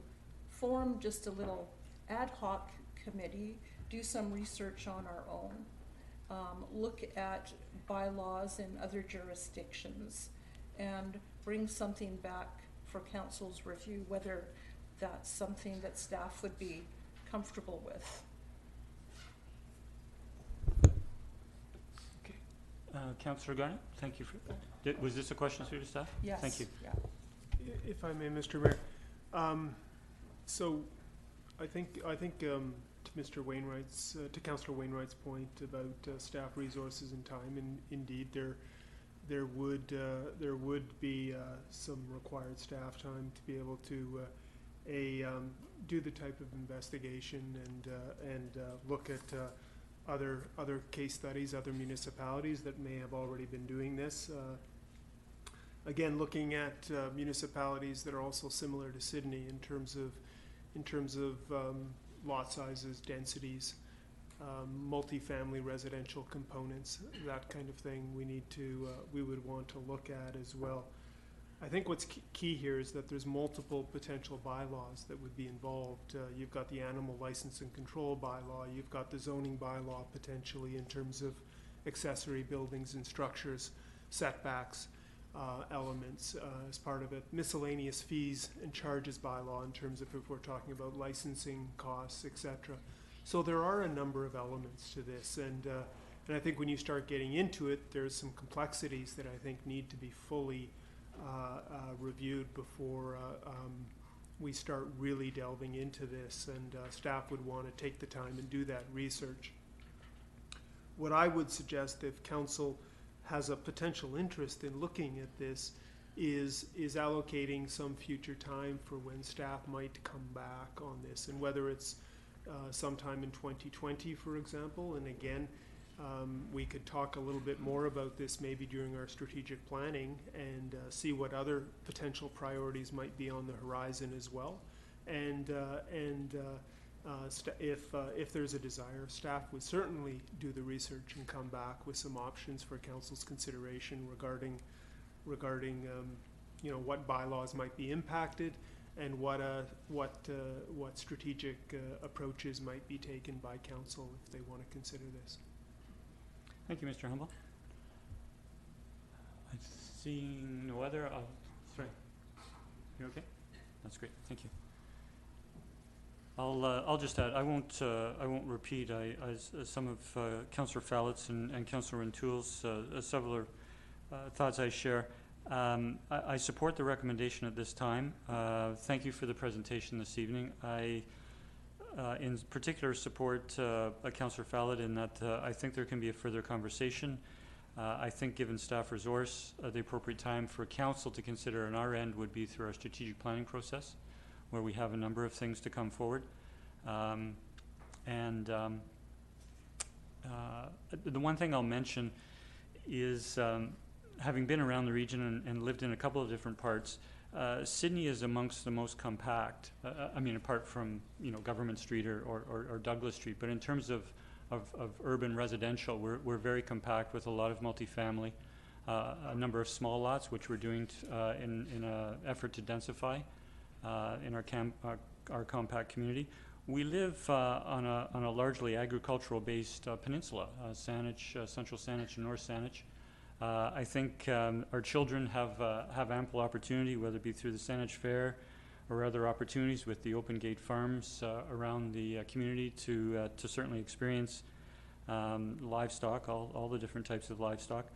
S10: form just a little ad hoc committee, do some research on our own, look at bylaws in other jurisdictions, and bring something back for council's review, whether that's something that staff would be comfortable with.
S1: Councillor Garnett, thank you for that. Was this a question through to staff?
S10: Yes.
S1: Thank you.
S10: Yeah.
S12: If I may, Mr. Mayor. So I think to Mr. Wainwright's, to Councillor Wainwright's point about staff resources and time, and indeed there would be some required staff time to be able to do the type of investigation and look at other case studies, other municipalities that may have already been doing this. Again, looking at municipalities that are also similar to Sydney in terms of lot sizes, densities, multifamily residential components, that kind of thing we would want to look at as well. I think what's key here is that there's multiple potential bylaws that would be involved. You've got the animal license and control bylaw, you've got the zoning bylaw potentially in terms of accessory buildings and structures, setbacks, elements as part of it, miscellaneous fees and charges bylaw in terms of if we're talking about licensing costs, etc. So there are a number of elements to this, and I think when you start getting into it, there's some complexities that I think need to be fully reviewed before we start really delving into this, and staff would want to take the time and do that research. What I would suggest, if council has a potential interest in looking at this, is allocating some future time for when staff might come back on this, and whether it's sometime in 2020, for example. And again, we could talk a little bit more about this maybe during our strategic planning, and see what other potential priorities might be on the horizon as well. And if there's a desire, staff would certainly do the research and come back with some options for council's consideration regarding what bylaws might be impacted, and what strategic approaches might be taken by council if they want to consider this.
S1: Thank you, Mr. Humble. I'm seeing no other. Sorry. You okay? That's great. Thank you. I'll just add. I won't repeat. As some of Councillor Fallett's and Councillor Rentul's several thoughts I share. I support the recommendation at this time. Thank you for the presentation this evening. I, in particular, support Councillor Fallett in that I think there can be a further conversation. I think, given staff resource, the appropriate time for council to consider on our end would be through our strategic planning process, where we have a number of things to come forward. The one thing I'll mention is, having been around the region and lived in a couple of different parts, Sydney is amongst the most compact. I mean, apart from Government Street or Douglas Street, but in terms of urban residential, we're very compact with a lot of multifamily, a number of small lots, which we're doing in an effort to densify in our compact community. We live on a largely agricultural-based peninsula, Saanich, Central Saanich and North Saanich. I think our children have ample opportunity, whether it be through the Saanich Fair or other opportunities with the open gate farms around the community, to certainly experience livestock, all the different types of livestock.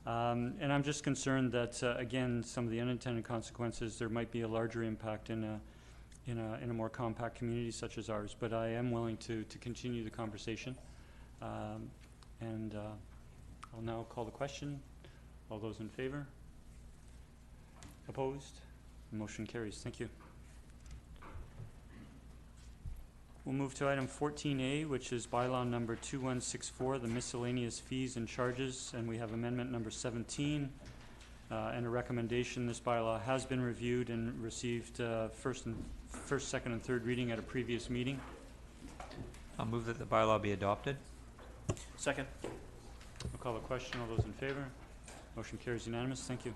S1: And I'm just concerned that again, some of the unintended consequences, there might be a larger impact in a more compact community such as ours. But I am willing to continue the conversation, and I'll now call the question. All those in favor? Opposed? Motion carries. Thank you. We'll move to item 14A, which is bylaw number 2164, the miscellaneous fees and charges, and we have amendment number 17 and a recommendation. This bylaw has been reviewed and received first, second, and third reading at a previous meeting.
S6: I'll move that the bylaw be adopted.
S5: Second.
S1: I'll call the question. All those in favor? Motion carries unanimous. Thank you.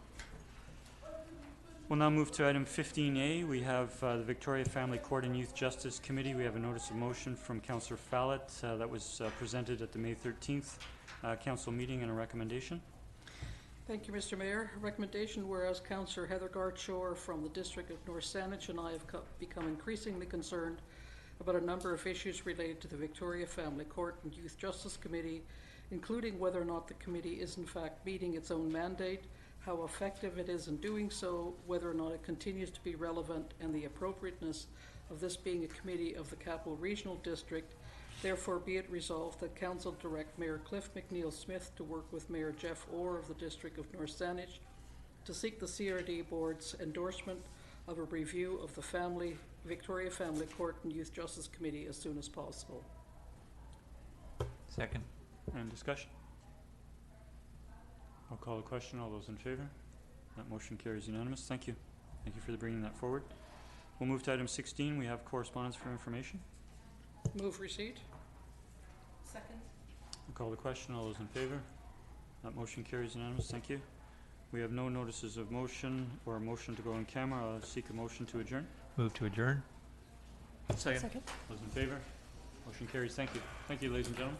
S1: We'll now move to item 15A. We have the Victoria Family Court and Youth Justice Committee. We have a notice of motion from Councillor Fallett that was presented at the May 13th council meeting, and a recommendation.
S3: Thank you, Mr. Mayor. Recommendation, whereas Councillor Heather Gartshore from the District of North Saanich and I have become increasingly concerned about a number of issues related to the Victoria Family Court and Youth Justice Committee, including whether or not the committee is in fact meeting its own mandate, how effective it is in doing so, whether or not it continues to be relevant, and the appropriateness of this being a committee of the Capital Regional District. Therefore, be it resolved that Council direct Mayor Cliff McNeil Smith to work with Mayor Jeff Orr of the District of North Saanich to seek the CRD Board's endorsement of a review of the Victoria Family Court and Youth Justice Committee as soon as possible.
S6: Second.
S1: And discussion? I'll call the question. All those in favor? That motion carries unanimous. Thank you. Thank you for bringing that forward. We'll move to item 16. We have correspondence for information.
S3: Move receipt.
S10: Second.
S1: I'll call the question. All those in favor? That motion carries unanimous. Thank you. We have no notices of motion or a motion to go in camera. I'll seek a motion to adjourn.
S6: Move to adjourn.
S5: Second.
S1: Those in favor? Motion carries. Thank you. Thank you, ladies and gentlemen.